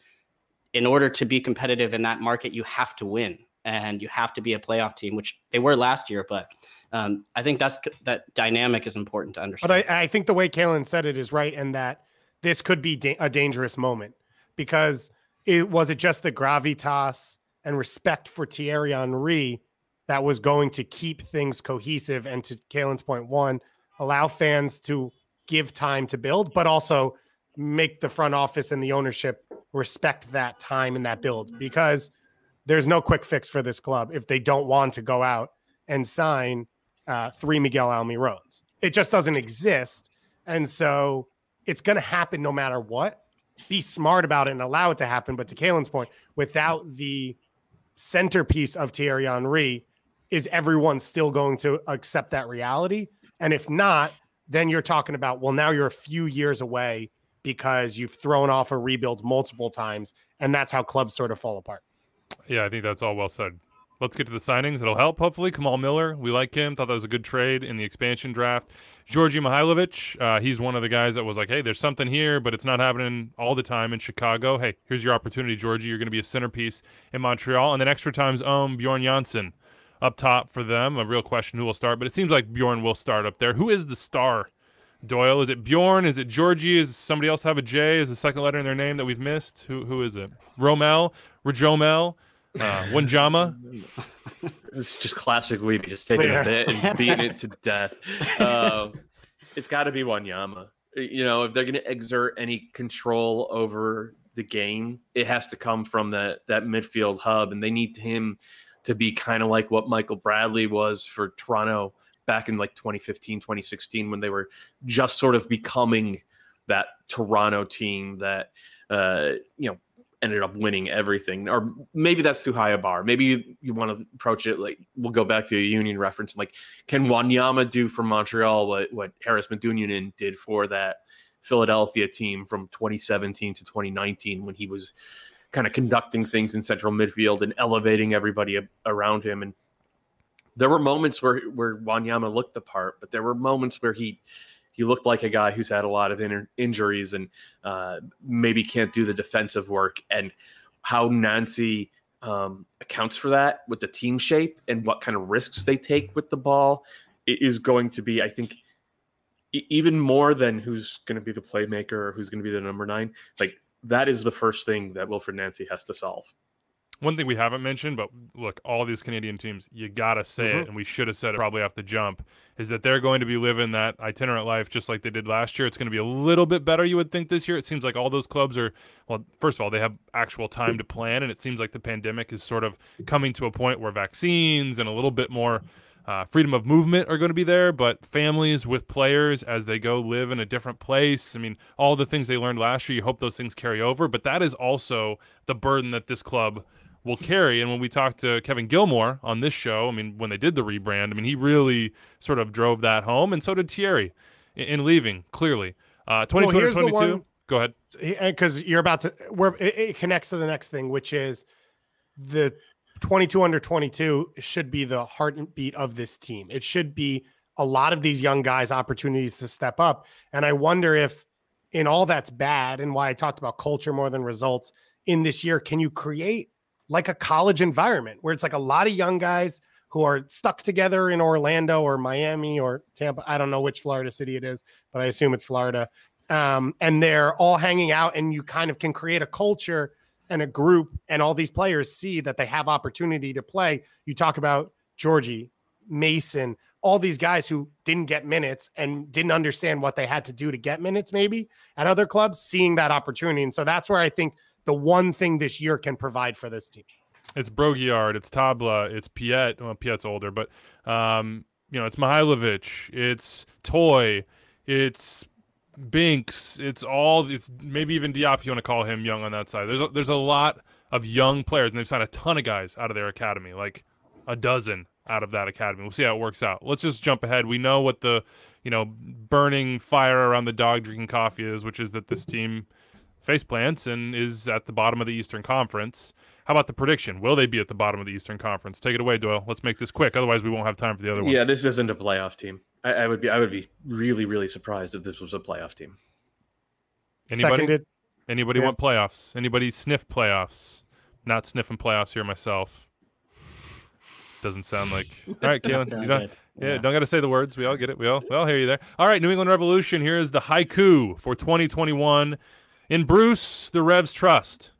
in order to be competitive in that market, you have to win and you have to be a playoff team, which they were last year. But I think that dynamic is important to understand. But I think the way Kalen said it is right, and that this could be a dangerous moment, because was it just the gravitas and respect for Thierry Henry that was going to keep things cohesive, and to Kalen's point, one, allow fans to give time to build, but also make the front office and the ownership respect that time and that build, because there's no quick fix for this club if they don't want to go out and sign 3 Miguel Almirones. It just doesn't exist. And so it's going to happen no matter what. Be smart about it and allow it to happen. But to Kalen's point, without the centerpiece of Thierry Henry, is everyone still going to accept that reality? And if not, then you're talking about, well, now you're a few years away because you've thrown off a rebuild multiple times, and that's how clubs sort of fall apart. Yeah, I think that's all well said. Let's get to the signings. It'll help, hopefully. Kamal Miller, we like him. Thought that was a good trade in the expansion draft. Georgi Mihailovic, he's one of the guys that was like, hey, there's something here, but it's not happening all the time in Chicago. Hey, here's your opportunity, Georgie. You're going to be a centerpiece in Montreal. And then extra time's own Bjorn Janssen up top for them. A real question who will start, but it seems like Bjorn will start up there. Who is the star, Doyle? Is it Bjorn? Is it Georgie? Does somebody else have a J as the second letter in their name that we've missed? Who is it? Romel? Rajomel? Wanjama? This is just classic Weeby, just taking a bit and beating it to death. It's got to be Wanyama. You know, if they're going to exert any control over the game, it has to come from that midfield hub, and they need him to be kind of like what Michael Bradley was for Toronto back in like 2015, 2016, when they were just sort of becoming that Toronto team that, you know, ended up winning everything. Or maybe that's too high a bar. Maybe you want to approach it like, we'll go back to a Union reference. Like, can Wanyama do for Montreal what Harris Medunjanin did for that Philadelphia team from 2017 to 2019, when he was kind of conducting things in central midfield and elevating everybody around him? And there were moments where Wanyama looked the part, but there were moments where he looked like a guy who's had a lot of injuries and maybe can't do the defensive work. And how Nancy accounts for that with the team shape and what kind of risks they take with the ball is going to be, I think, even more than who's going to be the playmaker or who's going to be the number 9. Like, that is the first thing that Wilfred Nancy has to solve. One thing we haven't mentioned, but look, all these Canadian teams, you got to say it, and we should have said it probably off the jump, is that they're going to be living that itinerant life just like they did last year. It's going to be a little bit better, you would think, this year. It seems like all those clubs are, well, first of all, they have actual time to plan, and it seems like the pandemic is sort of coming to a point where vaccines and a little bit more freedom of movement are going to be there, but families with players as they go live in a different place. I mean, all the things they learned last year, you hope those things carry over, but that is also the burden that this club will carry. And when we talked to Kevin Gilmore on this show, I mean, when they did the rebrand, I mean, he really sort of drove that home, and so did Thierry in leaving, clearly. 22 or 22, go ahead. Because you're about to, it connects to the next thing, which is the 22 under 22 should be the heartbeat of this team. It should be a lot of these young guys opportunities to step up. And I wonder if in all that's bad, and why I talked about culture more than results in this year, can you create like a college environment where it's like a lot of young guys who are stuck together in Orlando or Miami or Tampa. I don't know which Florida city it is, but I assume it's Florida. And they're all hanging out, and you kind of can create a culture and a group, and all these players see that they have opportunity to play. You talk about Georgie, Mason, all these guys who didn't get minutes and didn't understand what they had to do to get minutes maybe at other clubs, seeing that opportunity. And so that's where I think the one thing this year can provide for this team. It's Brogiard, it's Tabla, it's Piet. Well, Piet's older, but it's Mihailovic, it's Toy, it's Binks, it's maybe even Diop, you want to call him young on that side. There's a lot of young players, and they've signed a ton of guys out of their academy, like a dozen out of that academy. We'll see how it works out. Let's just jump ahead. We know what the burning fire around the dog drinking coffee is, which is that this team face plants and is at the bottom of the Eastern Conference. How about the prediction? Will they be at the bottom of the Eastern Conference? Take it away, Doyle. Let's make this quick. Otherwise, we won't have time for the other ones. Yeah, this isn't a playoff team. I would be really, really surprised if this was a playoff team. Anybody want playoffs? Anybody sniff playoffs? Not sniffing playoffs here myself. Doesn't sound like. All right, Kalen. You don't. Yeah, don't got to say the words. We all get it. We all hear you there. All right, New England Revolution. Here is the haiku for 2021. In Bruce, the Revs trust.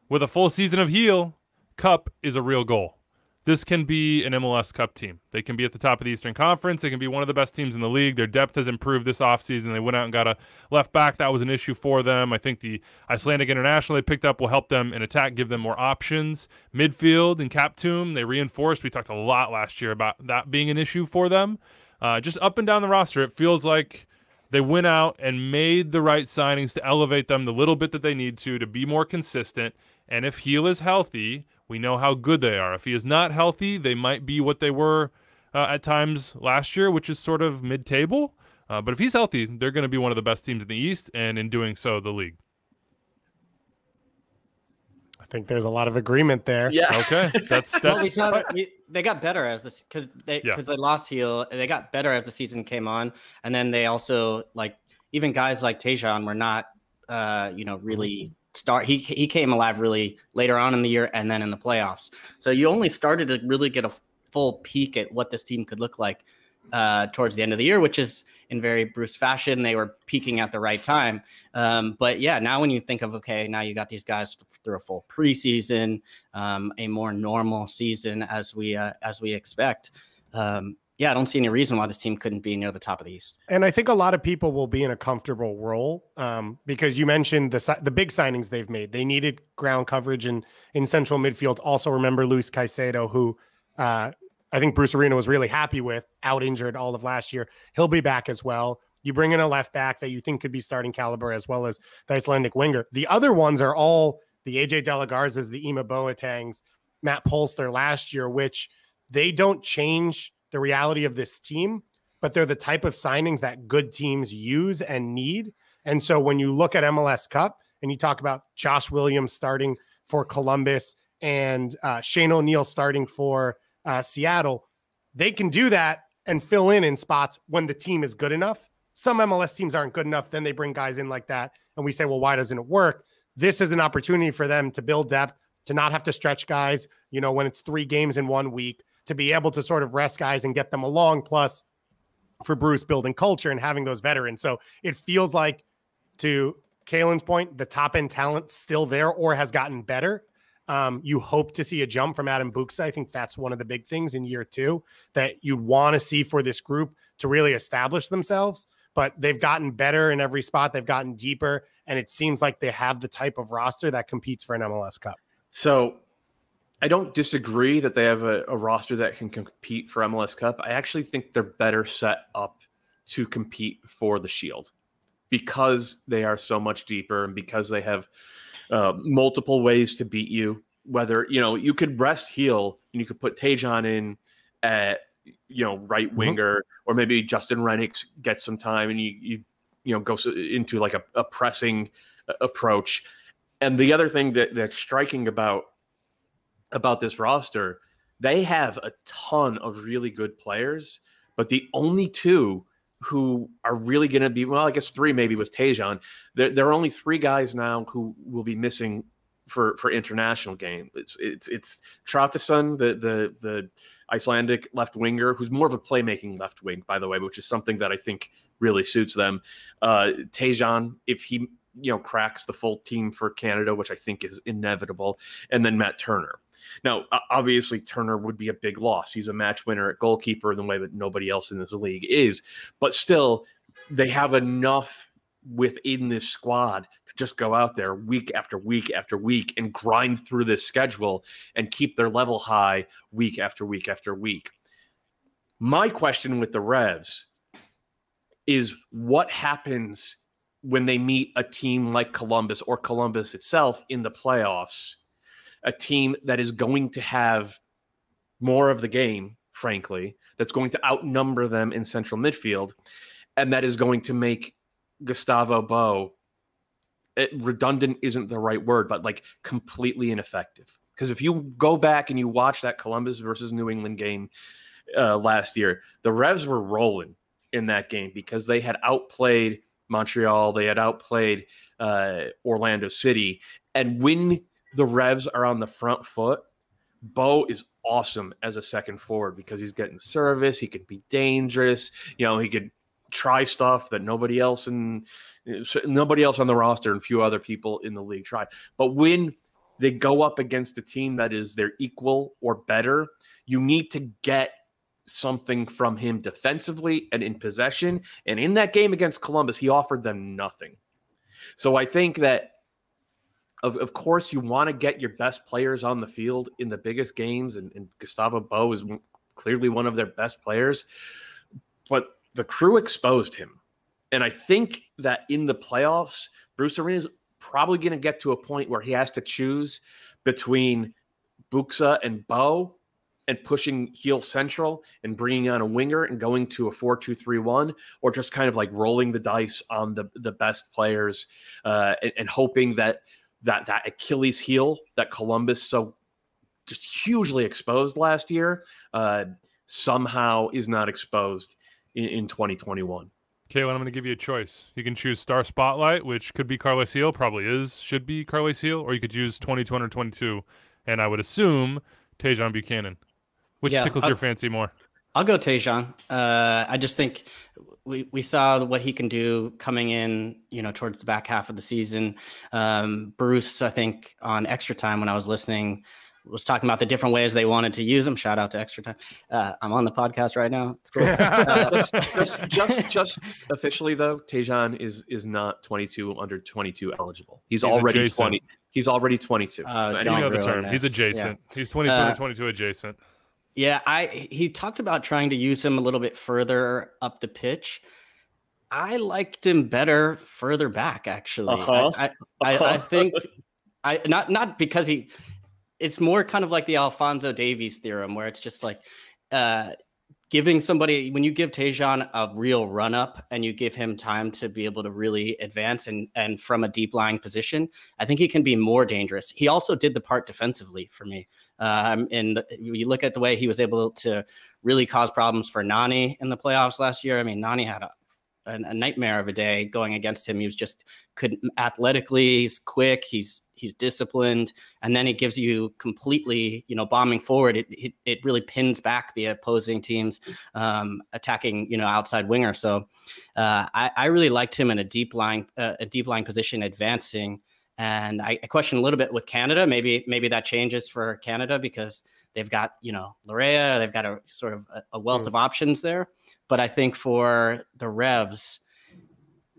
With a full season of heel, Cup is a real goal. This can be an MLS Cup team. They can be at the top of the Eastern Conference. They can be one of the best teams in the league. Their depth has improved this offseason. They went out and got a left back. That was an issue for them. I think the Icelandic international they picked up will help them in attack, give them more options. Midfield and Captoom, they reinforced. We talked a lot last year about that being an issue for them. Just up and down the roster, it feels like they went out and made the right signings to elevate them the little bit that they need to be more consistent. And if Heel is healthy, we know how good they are. If he is not healthy, they might be what they were at times last year, which is sort of mid-table. But if he's healthy, they're going to be one of the best teams in the East, and in doing so, the league. I think there's a lot of agreement there. Yeah. Okay. That's well, they got better as this because they lost Heel. They got better as the season came on, and then they also even guys like Tejan were not really start. He came alive really later on in the year and then in the playoffs. So you only started to really get a full peek at what this team could look like towards the end of the year, which is in very Bruce fashion. They were peaking at the right time. But yeah, now when you think of, okay, now you got these guys through a full preseason, a more normal season as we expect. I don't see any reason why this team couldn't be near the top of the East. And I think a lot of people will be in a comfortable role because you mentioned the big signings they've made. They needed ground coverage in central midfield. Also remember Luis Caicedo, who I think Bruce Arena was really happy with, out injured all of last year. He'll be back as well. You bring in a left back that you think could be starting caliber as well as the Icelandic winger. The other ones are all the AJ De La Garzas, the Ima Boatengs, Matt Polster last year, which they don't change the reality of this team, but they're the type of signings that good teams use and need. And so when you look at MLS Cup and you talk about Josh Williams starting for Columbus and Shane O'Neill starting for Seattle, they can do that and fill in spots when the team is good enough. Some MLS teams aren't good enough. Then they bring guys in like that. And we say, well, why doesn't it work? This is an opportunity for them to build depth, to not have to stretch guys, when it's 3 games in 1 week, to be able to sort of rest guys and get them along. Plus for Bruce building culture and having those veterans. So it feels like, to Kalen's point, the top end talent still there or has gotten better. You hope to see a jump from Adam Buksa. I think that's one of the big things in year 2 that you want to see for this group to really establish themselves. But they've gotten better in every spot. They've gotten deeper. And it seems like they have the type of roster that competes for an MLS Cup. So I don't disagree that they have a roster that can compete for MLS Cup. I actually think they're better set up to compete for the Shield because they are so much deeper and because they have multiple ways to beat you. Whether, you could rest Heel and you could put Tejan in at, right winger, or maybe Justin Rennick gets some time and you go into like a pressing approach. And the other thing that's striking about this roster, they have a ton of really good players, but the only 2 who are really going to be, well, I guess 3 maybe with Tejan. There are only 3 guys now who will be missing for international game. It's Traustason, the Icelandic left winger, who's more of a playmaking left wing, by the way, which is something that I think really suits them. Tejan, if he cracks the full team for Canada, which I think is inevitable, and then Matt Turner. Now, obviously, Turner would be a big loss. He's a match winner at goalkeeper in the way that nobody else in this league is, but still, they have enough within this squad to just go out there week after week after week and grind through this schedule and keep their level high week after week after week. My question with the Revs is what happens when they meet a team like Columbus or Columbus itself in the playoffs, a team that is going to have more of the game, frankly, that's going to outnumber them in central midfield, and that is going to make Gustavo Bou, redundant isn't the right word, but like completely ineffective. Because if you go back and you watch that Columbus versus New England game last year, the Revs were rolling in that game because they had outplayed Montreal, they had outplayed Orlando City. And when the Revs are on the front foot, Bou is awesome as a second forward because he's getting service, he can be dangerous, he could try stuff that nobody else on the roster and few other people in the league tried. But when they go up against a team that is their equal or better, you need to get something from him defensively and in possession. And in that game against Columbus, he offered them nothing. So I think that of course you want to get your best players on the field in the biggest games, and Gustavo Bou is clearly one of their best players, but the crew exposed him. And I think that in the playoffs, Bruce Arena is probably going to get to a point where he has to choose between Buxa and Bou and pushing heel central and bringing on a winger and going to a 4-2-3-1, or just kind of like rolling the dice on the best players and hoping that Achilles heel that Columbus so just hugely exposed last year somehow is not exposed in 2021. Kaylin, I'm going to give you a choice. You can choose Star Spotlight, which could be Carlos Heel, should be Carlos Heel, or you could use 2222, and I would assume Tejan Buchanan. Which tickles your fancy more? I'll go Tejan. I just think we saw what he can do coming in, towards the back half of the season. Bruce, I think, on Extra Time when I was listening, was talking about the different ways they wanted to use him. Shout out to Extra Time. I'm on the podcast right now. It's cool. Just officially though, Tejan is not 22 under 22 eligible. He's already adjacent. 20. He's already 22. You know the term. He's adjacent. Yeah. He's 22 under 22 adjacent. Yeah, he talked about trying to use him a little bit further up the pitch. I liked him better further back, actually. I think not because it's more kind of like the Alphonso Davies theorem, where it's just like giving somebody, when you give Tejan a real run up and you give him time to be able to really advance and from a deep lying position, I think he can be more dangerous. He also did the part defensively for me. You look at the way he was able to really cause problems for Nani in the playoffs last year. I mean, Nani had a nightmare of a day going against him. He was just couldn't athletically, he's quick, he's disciplined, and then he gives you completely, bombing forward. It really pins back the opposing team's attacking, outside winger. So I really liked him in a deep lying position, advancing. And I question a little bit with Canada. Maybe that changes for Canada because they've got, Larea, they've got a sort of a wealth of options there. But I think for the Revs,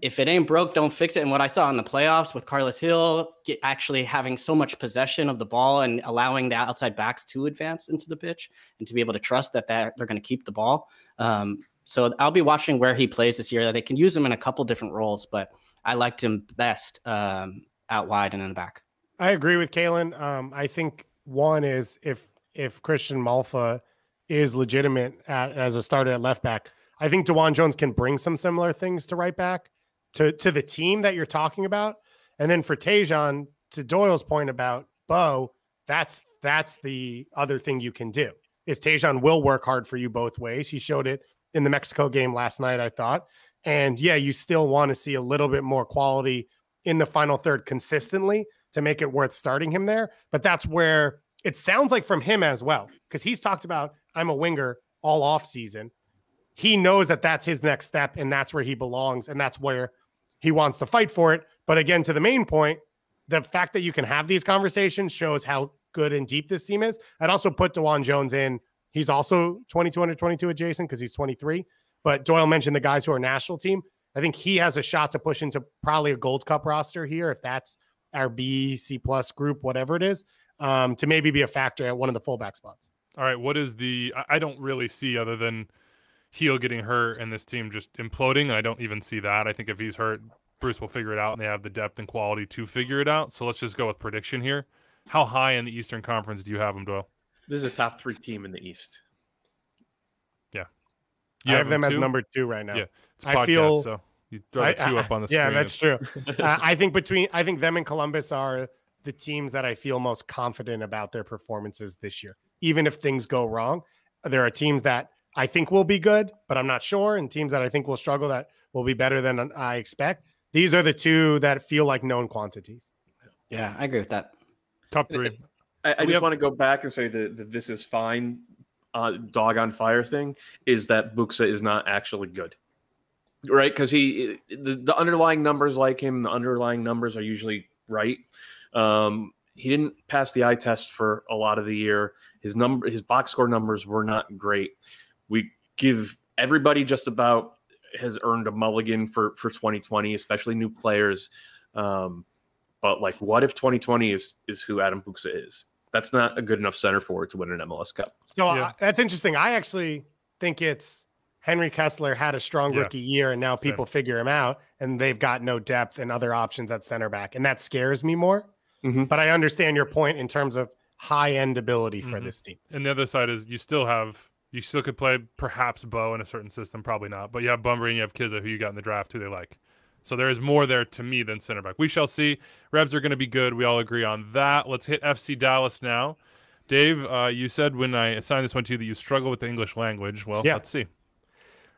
if it ain't broke, don't fix it. And what I saw in the playoffs with Carlos Hill actually having so much possession of the ball and allowing the outside backs to advance into the pitch and to be able to trust that they're going to keep the ball. So I'll be watching where he plays this year. They can use him in a couple different roles, but I liked him best out wide and in the back. I agree with Kaylin. I think one is if Christian Malfa is legitimate as a starter at left back, I think DeJuan Jones can bring some similar things to right back to the team that you're talking about. And then for Tejan, to Doyle's point about Bou, that's the other thing you can do is Tejan will work hard for you both ways. He showed it in the Mexico game last night, I thought. And yeah, you still want to see a little bit more quality in the final third consistently, to make it worth starting him there. But that's where it sounds like from him as well, because he's talked about, I'm a winger all off season. He knows that that's his next step and that's where he belongs. And that's where he wants to fight for it. But again, to the main point, the fact that you can have these conversations shows how good and deep this team is. I'd also put DeJuan Jones in. He's also 22 under 22 adjacent because he's 23. But Doyle mentioned the guys who are national team. I think he has a shot to push into probably a Gold Cup roster here, if that's our B, C+ group, whatever it is, to maybe be a factor at one of the fullback spots. All right, what is the – I don't really see other than Heel getting hurt and this team just imploding. I don't even see that. I think if he's hurt, Bruce will figure it out, and they have the depth and quality to figure it out. So let's just go with prediction here. How high in the Eastern Conference do you have them, Doyle? This is a top 3 team in the East. Yeah. I have them as number 2 right now. Yeah, it's a podcast, so you throw the 2 up on the screen. Yeah, that's true. I think them and Columbus are the teams that I feel most confident about their performances this year. Even if things go wrong, there are teams that I think will be good, but I'm not sure, and teams that I think will struggle that will be better than I expect. These are the 2 that feel like known quantities. Yeah, I agree with that. Top 3. I just want to go back and say that this is fine. Dog on fire thing is that Buxa is not actually good, right? Because the underlying numbers like him, the underlying numbers are usually right. He didn't pass the eye test for a lot of the year. His box score numbers were not great. We give everybody just about has earned a mulligan for 2020, especially new players. But like, what if 2020 is who Adam Buxa is? That's not a good enough center forward to win an MLS Cup. So that's interesting. I actually think it's Henry Kessler had a strong rookie year, and now people figure him out, and they've got no depth and other options at center back, and that scares me more. Mm-hmm. But I understand your point in terms of high-end ability for this team. And the other side is you still could play perhaps Bo in a certain system, probably not. But you have Bunbury and you have Kizza, who you got in the draft, who they like. So there is more there to me than center back. We shall see. Revs are going to be good. We all agree on that. Let's hit FC Dallas now. Dave, you said when I assigned this one to you that you struggle with the English language. Well, let's see.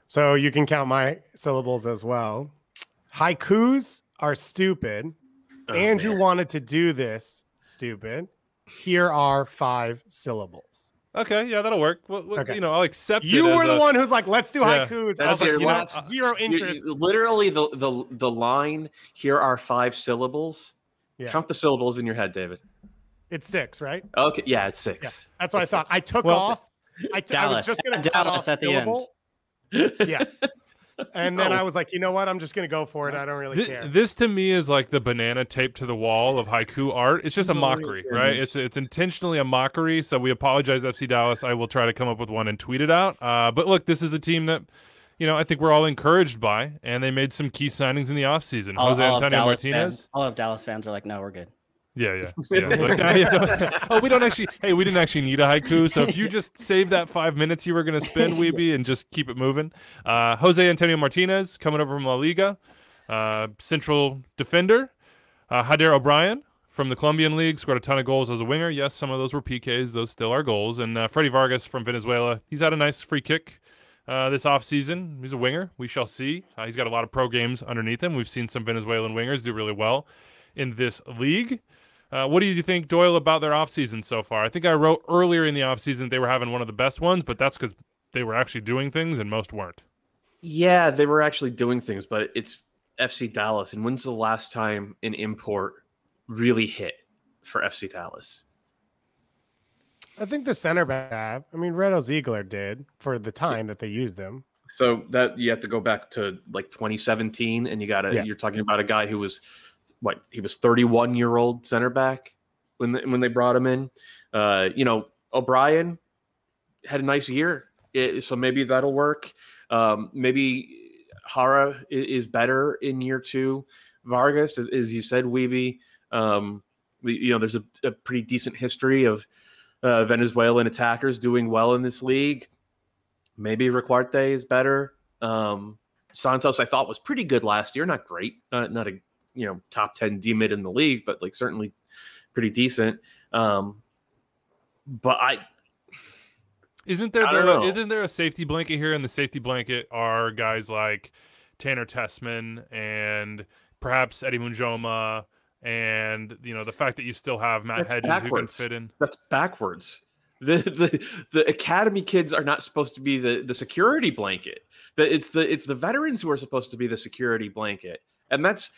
So you can count my syllables as well. Haikus are stupid. Andrew wanted to do this, stupid. Here are 5 syllables. Okay, yeah, that'll work. Well, okay. I'll accept it. You were the one who's like, let's do haikus. That's I was like, zero interest. Literally, the line, here are 5 syllables. Yeah. Count the syllables in your head, David. It's 6, right? Okay, yeah, it's 6. Yeah, that's what I thought. I took off. I was just going to cut off at the syllable. End. Yeah. And then I was like, you know what? I'm just going to go for it. I don't really care. This to me is like the banana taped to the wall of haiku art. It's just a mockery, right? It's intentionally a mockery. So we apologize, FC Dallas. I will try to come up with one and tweet it out. But look, this is a team that, I think we're all encouraged by, and they made some key signings in the offseason. Jose Antonio Martinez. All of Dallas fans are like, no, we're good. Yeah. Like, we don't actually. Hey, we didn't actually need a haiku. So if you just save that 5 minutes you were going to spend, Weeby, and just keep it moving. Jose Antonio Martinez coming over from La Liga, central defender. Hader O'Brien from the Colombian League scored a ton of goals as a winger. Yes, some of those were PKs. Those still are goals. And Freddy Vargas from Venezuela. He's had a nice free kick this offseason. He's a winger. We shall see. He's got a lot of pro games underneath him. We've seen some Venezuelan wingers do really well in this league. What do you think, Doyle, about their offseason so far? I think I wrote earlier in the offseason they were having one of the best ones, but that's because they were actually doing things and most weren't. Yeah, they were actually doing things, but it's FC Dallas. And when's the last time an import really hit for FC Dallas? I think the center back, Redo Ziegler did for the time that they used them. So that you have to go back to like 2017, and you're talking about a guy who was he was 31-year-old center back when they brought him in. O'Brien had a nice year, so maybe that'll work. Maybe Hara is better in year 2. Vargas, as you said, Weeby, there's a pretty decent history of Venezuelan attackers doing well in this league. Maybe Recuarte is better. Santos, I thought, was pretty good last year. Not great. Not a top 10 D-mid in the league, but like certainly pretty decent. But isn't there a safety blanket here? And the safety blanket are guys like Tanner Tessman and perhaps Eddie Munjoma, and the fact that you still have Matt Hedges who can fit in. That's backwards. The academy kids are not supposed to be the security blanket. It's the veterans who are supposed to be the security blanket, and that's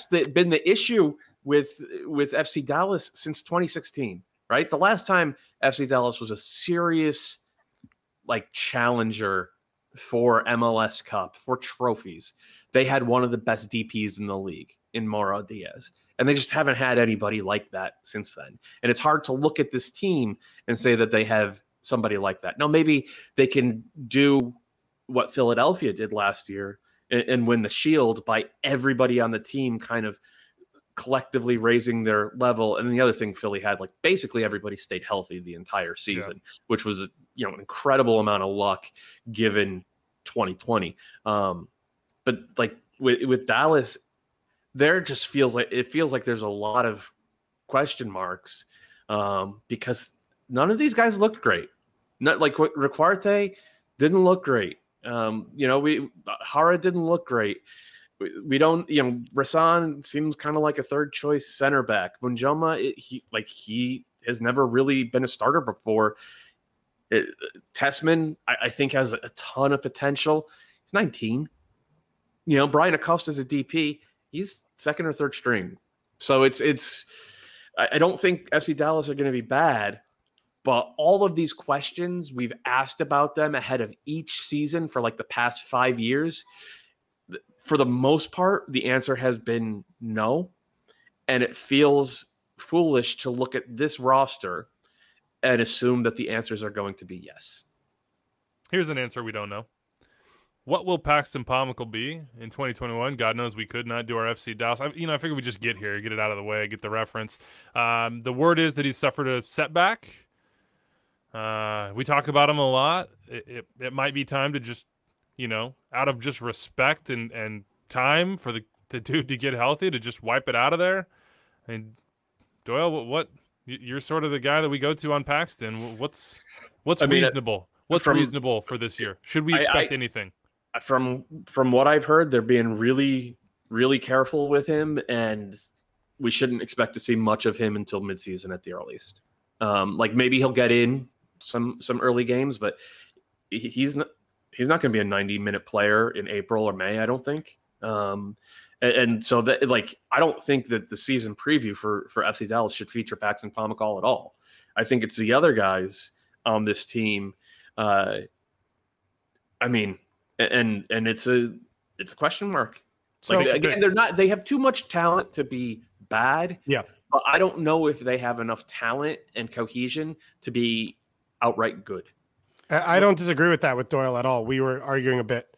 been the issue with FC Dallas since 2016. Right, the last time FC Dallas was a serious challenger for MLS Cup, for trophies, they had one of the best DPs in the league in Mauro Diaz. And they just haven't had anybody like that since then. And it's hard to look at this team and say that they have somebody like that. Now, maybe they can do what Philadelphia did last year and win the Shield by everybody on the team kind of collectively raising their level. And then the other thing Philly had, basically everybody stayed healthy the entire season, which was, an incredible amount of luck given 2020. But with Dallas, there just feels like there's a lot of question marks because none of these guys looked great. Not Riquarte didn't look great. Hara didn't look great. We don't, Rasan seems kind of like a third choice center back. Munjoma, he has never really been a starter before. Tessman, I think, has a ton of potential. He's 19. Brian Acosta's a DP. He's second or third string. So I don't think FC Dallas are going to be bad, but all of these questions we've asked about them ahead of each season for the past 5 years, for the most part, the answer has been no. And it feels foolish to look at this roster and assume that the answers are going to be yes. Here's an answer we don't know. What will Paxton Pomykal be in 2021? God knows we could not do our FC Dallas. I figured we just get here, get it out of the way, get the reference. The word is that he's suffered a setback. We talk about him a lot. It might be time to just, out of just respect and time for the dude to get healthy, to just wipe it out of there. And Doyle, what you're sort of the guy that we go to on Paxton. What's reasonable? What's reasonable for this year? Should we expect anything? From what I've heard, they're being really, really careful with him, and we shouldn't expect to see much of him until midseason at the earliest. Maybe he'll get in some early games, but he's not going to be a 90-minute player in April or May, I don't think. And so that I don't think that the season preview for FC Dallas should feature Paxton Pomykal at all. I think it's the other guys on this team. And it's a question mark. So again, they have too much talent to be bad. Yeah. But I don't know if they have enough talent and cohesion to be outright good. I don't disagree with that with Doyle at all. We were arguing a bit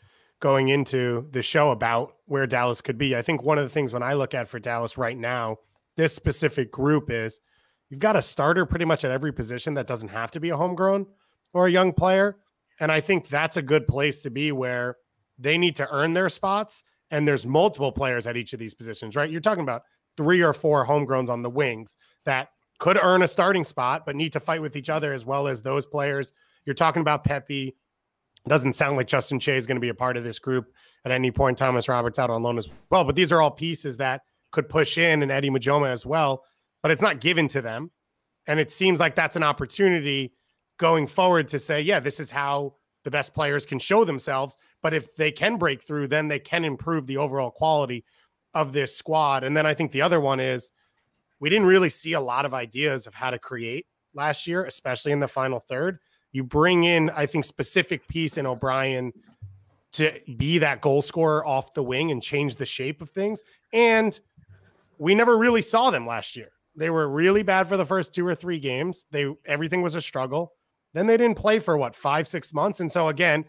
going into the show about where Dallas could be. I think one of the things when I look at for Dallas right now, this specific group is you've got a starter pretty much at every position that doesn't have to be a homegrown or a young player. And I think that's a good place to be, where they need to earn their spots. And there's multiple players at each of these positions, right? You're talking about 3 or 4 homegrowns on the wings that could earn a starting spot, but need to fight with each other, as well as those players. You're talking about Pepe. It doesn't sound like Justin Che is going to be a part of this group at any point. Thomas Roberts out on loan as well. But these are all pieces that could push in, and Eddie Majoma as well. But it's not given to them. And it seems like that's an opportunity going forward to say, yeah, this is how the best players can show themselves. But if they can break through, then they can improve the overall quality of this squad. And then I think the other one is we didn't really see a lot of ideas of how to create last year, especially in the final third. You bring in, I think, specific piece in O'Brien to be that goal scorer off the wing and change the shape of things. And we never really saw them last year. They were really bad for the first 2 or 3 games. Everything was a struggle. Then they didn't play for 5-6 months. And so again,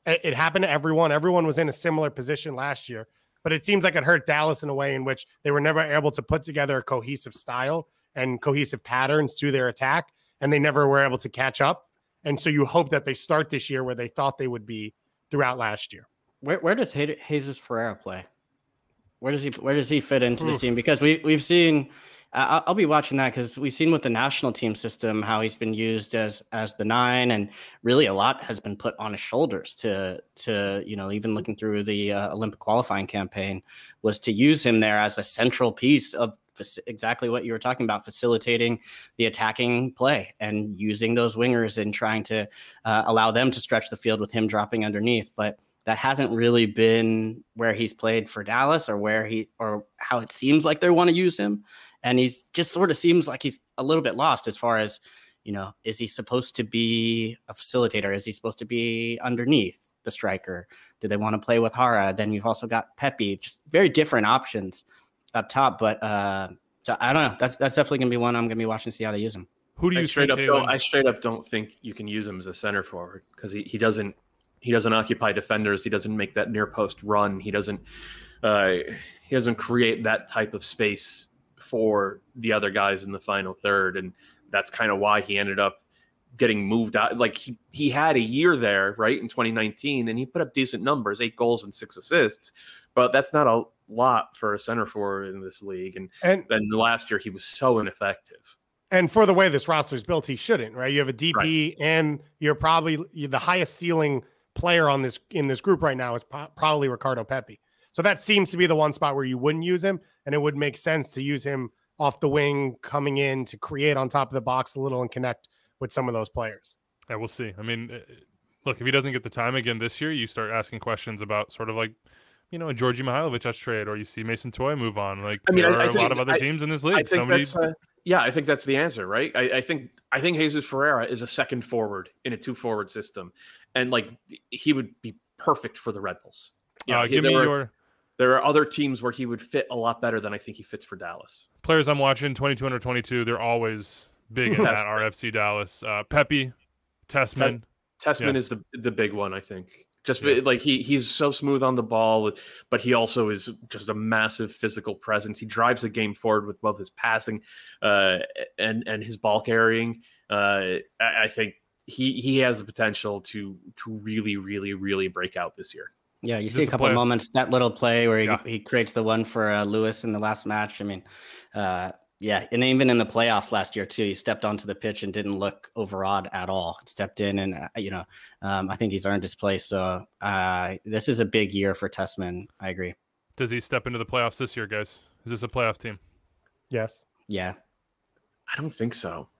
it happened to everyone. Everyone was in a similar position last year, but it seems like it hurt Dallas in a way in which they were never able to put together a cohesive style and cohesive patterns to their attack. And they never were able to catch up. And so you hope that they start this year where they thought they would be throughout last year. Where does Jesus Ferreira play? Where does he fit into the team? Because we've seen, I'll be watching that because we've seen with the national team system how he's been used as the 9, and really a lot has been put on his shoulders to even looking through the Olympic qualifying campaign was to use him there as a central piece of exactly what you were talking about, facilitating the attacking play and using those wingers and trying to allow them to stretch the field with him dropping underneath. But that hasn't really been where he's played for Dallas, or how it seems like they want to use him. And he's just sort of seems like he's a little bit lost as far as, is he supposed to be a facilitator? Is he supposed to be underneath the striker? Do they want to play with Hara? Then you've also got Pepe, just very different options up top. But so I don't know. That's definitely going to be one I'm going to be watching to see how they use him. Who do you straight up don't think you can use him as a center forward, because he doesn't occupy defenders. He doesn't make that near post run. He doesn't create that type of space for the other guys in the final third. And that's kind of why he ended up getting moved out. Like he had a year there, right, in 2019, and he put up decent numbers, 8 goals and 6 assists, but that's not a lot for a center forward in this league. And then last year he was so ineffective. And for the way this roster is built, he shouldn't, right? You have a DP, right, and you're probably the highest ceiling player in this group right now is probably Ricardo Pepi. So that seems to be the one spot where you wouldn't use him, and it would make sense to use him off the wing, coming in to create on top of the box a little and connect with some of those players. Yeah, we'll see. I mean, look, if he doesn't get the time again this year, you start asking questions about sort of like, a Georgi Mihailovic trade, or you see Mason Toye move on. Like, there are a lot of other teams in this league. I think that's the answer, right? I think Jesus Ferreira is a second forward in a 2-forward system, and like he would be perfect for the Red Bulls. There are other teams where he would fit a lot better than I think he fits for Dallas. Players I'm watching, 22 under 22, they're always big in that RFC Dallas. Pepe, Tessman. Tessman is the big one, I think. Like he's so smooth on the ball, but he also is just a massive physical presence. He drives the game forward with both his passing and his ball carrying. I think he has the potential to really, really, really break out this year. Yeah, you see a couple of moments, that little play where he creates the one for Lewis in the last match. I mean, and even in the playoffs last year too, he stepped onto the pitch and didn't look overawed at all. Stepped in and, I think he's earned his place. So this is a big year for Tessman. I agree. Does he step into the playoffs this year, guys? Is this a playoff team? Yes. Yeah. I don't think so.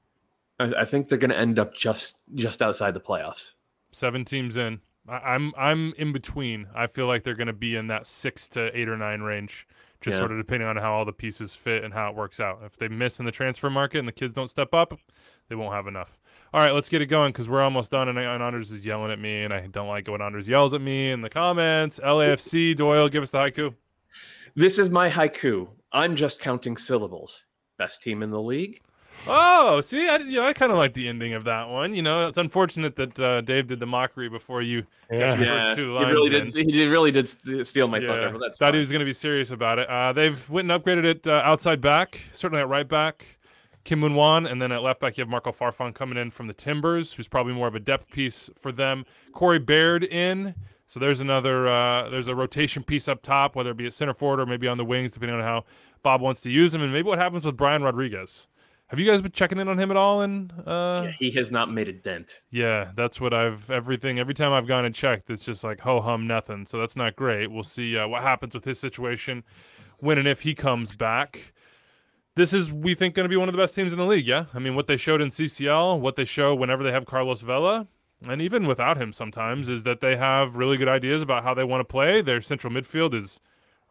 I think they're going to end up just outside the playoffs. 7 teams in. I'm in between. I feel like they're going to be in that 6 to 8 or 9 range, just sort of depending on how all the pieces fit and how it works out. If they miss in the transfer market and the kids don't step up, they won't have enough. All right, let's get it going because we're almost done, and Anders is yelling at me, and I don't like it when Anders yells at me in the comments. LAFC, Doyle, give us the haiku. This is my haiku. I'm just counting syllables. Best team in the league. Oh, see, I kind of like the ending of that one. It's unfortunate that Dave did the mockery before you got your first 2 lines. He really did steal my thunder. But that's thought he was going to be serious about it. They've went and upgraded it outside back, certainly at right back, Kim Moon-Wan, and then at left back you have Marco Farfan coming in from the Timbers, who's probably more of a depth piece for them. Corey Baird in. So there's another there's a rotation piece up top, whether it be at center forward or maybe on the wings, depending on how Bob wants to use him, and maybe what happens with Brian Rodriguez. Have you guys been checking in on him at all? And he has not made a dent. Yeah, that's what every time I've gone and checked, it's just like ho-hum nothing. So that's not great. We'll see what happens with his situation when and if he comes back. This is, we think, going to be one of the best teams in the league, yeah? I mean, what they showed in CCL, what they show whenever they have Carlos Vela, and even without him sometimes, is that they have really good ideas about how they want to play. Their central midfield is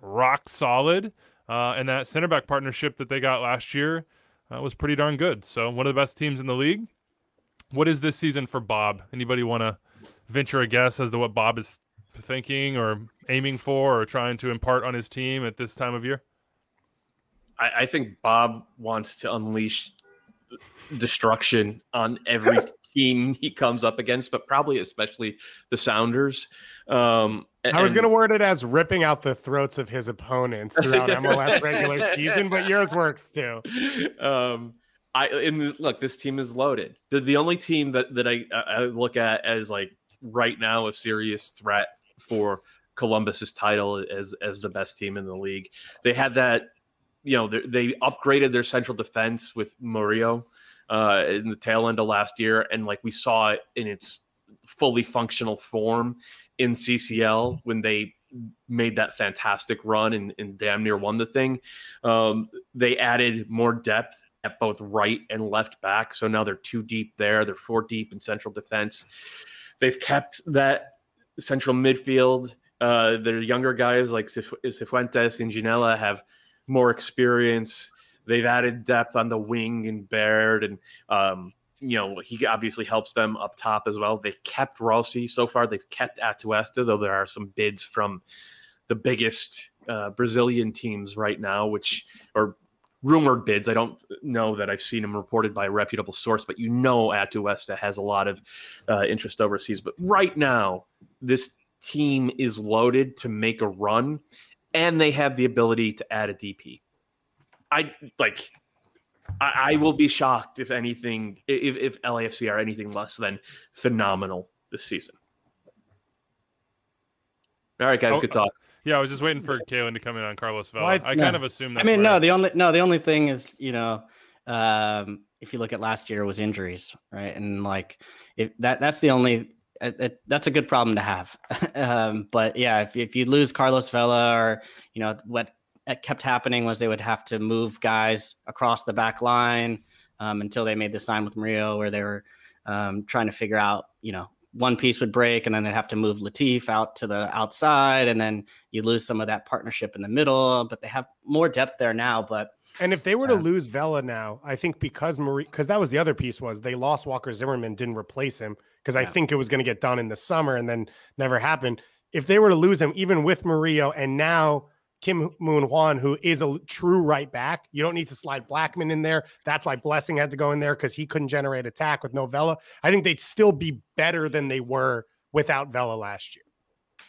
rock solid. And that center back partnership that they got last year was pretty darn good. So one of the best teams in the league. What is this season for Bob? Anybody want to venture a guess as to what Bob is thinking or aiming for or trying to impart on his team at this time of year? I think Bob wants to unleash destruction on every team he comes up against, but probably especially the Sounders. I was going to word it as ripping out the throats of his opponents throughout MLS regular season, but yours works too. Look, this team is loaded. The only team that I look at as like right now a serious threat for Columbus's title as the best team in the league. They had that, they upgraded their central defense with Murillo in the tail end of last year, and like we saw it in its fully functional form in CCL when they made that fantastic run and damn near won the thing. They added more depth at both right and left back. So now they're 2 deep there. They're 4 deep in central defense. They've kept that central midfield. Their younger guys like Cifuentes and Ginella have more experience. They've added depth on the wing and Baird, and he obviously helps them up top as well. They've kept Rossi so far. They've kept Atuesta, though there are some bids from the biggest Brazilian teams right now, which are rumored bids. I don't know that I've seen them reported by a reputable source, but Atuesta has a lot of interest overseas. But right now, this team is loaded to make a run, and they have the ability to add a DP. I will be shocked if anything, if LAFC are anything less than phenomenal this season. All right, guys, good talk. Yeah, I was just waiting for Kalen to come in on Carlos Vela. I kind of assumed that. The only thing is, if you look at last year, was injuries, right? And that's the only. That's a good problem to have. But yeah, if you lose Carlos Vela, or what kept happening was they would have to move guys across the back line until they made the sign with Murillo, where they were trying to figure out, one piece would break and then they'd have to move Latif out to the outside, and then you lose some of that partnership in the middle. But they have more depth there now. And if they were to lose Vela now, I think because that was the other piece, was they lost Walker Zimmerman, didn't replace him, because I think it was going to get done in the summer and then never happened. If they were to lose him, even with Murillo and now Kim Moon Hwan, who is a true right back, you don't need to slide Blackman in there. That's why Blessing had to go in there, because he couldn't generate attack with no Vela. I think they'd still be better than they were without Vela last year.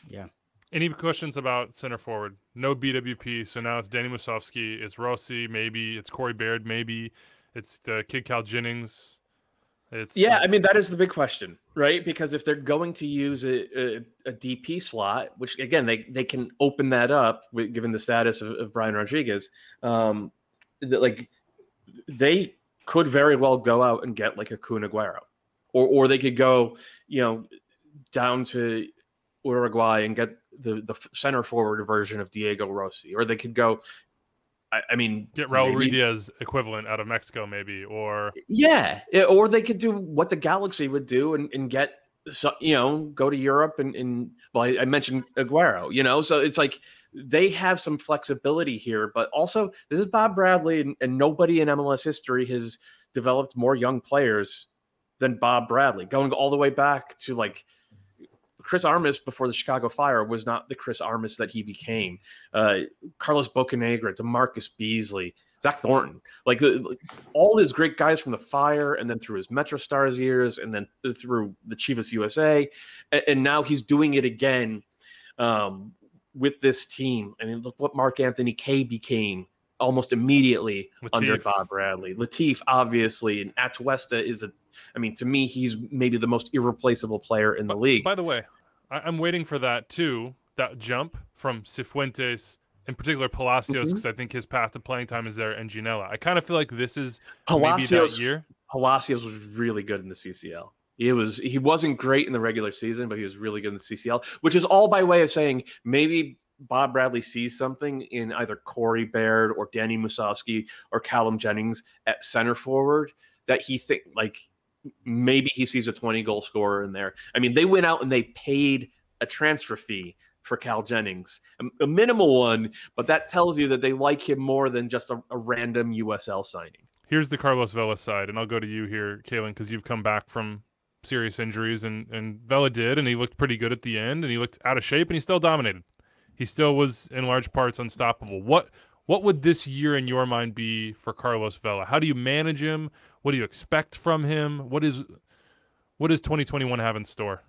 Yeah. Any questions about center forward? No BWP, so now it's Danny Musovski, it's Rossi, maybe it's Corey Baird, maybe it's the kid Cal Jennings. I mean, that is the big question, right? Because if they're going to use a DP slot, which again they can open that up given the status of Brian Rodriguez, they could very well go out and get like a Kun Aguero, or they could go down to Uruguay and get the center forward version of Diego Rossi, or they could go. I mean, get Raul Ruiz equivalent out of Mexico, maybe, or or they could do what the Galaxy would do and get go to Europe and I mentioned Aguero, so it's like they have some flexibility here, but also this is Bob Bradley, and nobody in MLS history has developed more young players than Bob Bradley, going all the way back to Chris Armas before the Chicago Fire was not the Chris Armas that he became. Carlos Bocanegra, DeMarcus Beasley, Zach Thornton, all his great guys from the Fire, and then through his Metro Stars years, and then through the Chivas USA, and now he's doing it again with this team. I mean, look what Mark Anthony Kaye became almost immediately under Bob Bradley. Latif, obviously, and Atuesta is to me, he's maybe the most irreplaceable player in the league. By the way, I'm waiting for that jump from Cifuentes, in particular Palacios, because I think his path to playing time is there, and Ginella. I kind of feel like this is maybe that year. Palacios was really good in the CCL. He wasn't great in the regular season, but he was really good in the CCL, which is all by way of saying maybe Bob Bradley sees something in either Corey Baird or Danny Musovski or Callum Jennings at center forward that he maybe he sees a 20-goal scorer in there. I mean, they went out and they paid a transfer fee for Cal Jennings, a minimal one, but that tells you that they like him more than just a random USL signing. Here's the Carlos Vela side, and I'll go to you here, Kalen, because you've come back from serious injuries, and Vela did, and he looked pretty good at the end, and he looked out of shape, and he still dominated. He still was, in large parts, unstoppable. What would this year in your mind be for Carlos Vela? How do you manage him? What do you expect from him? What does 2021 have in store?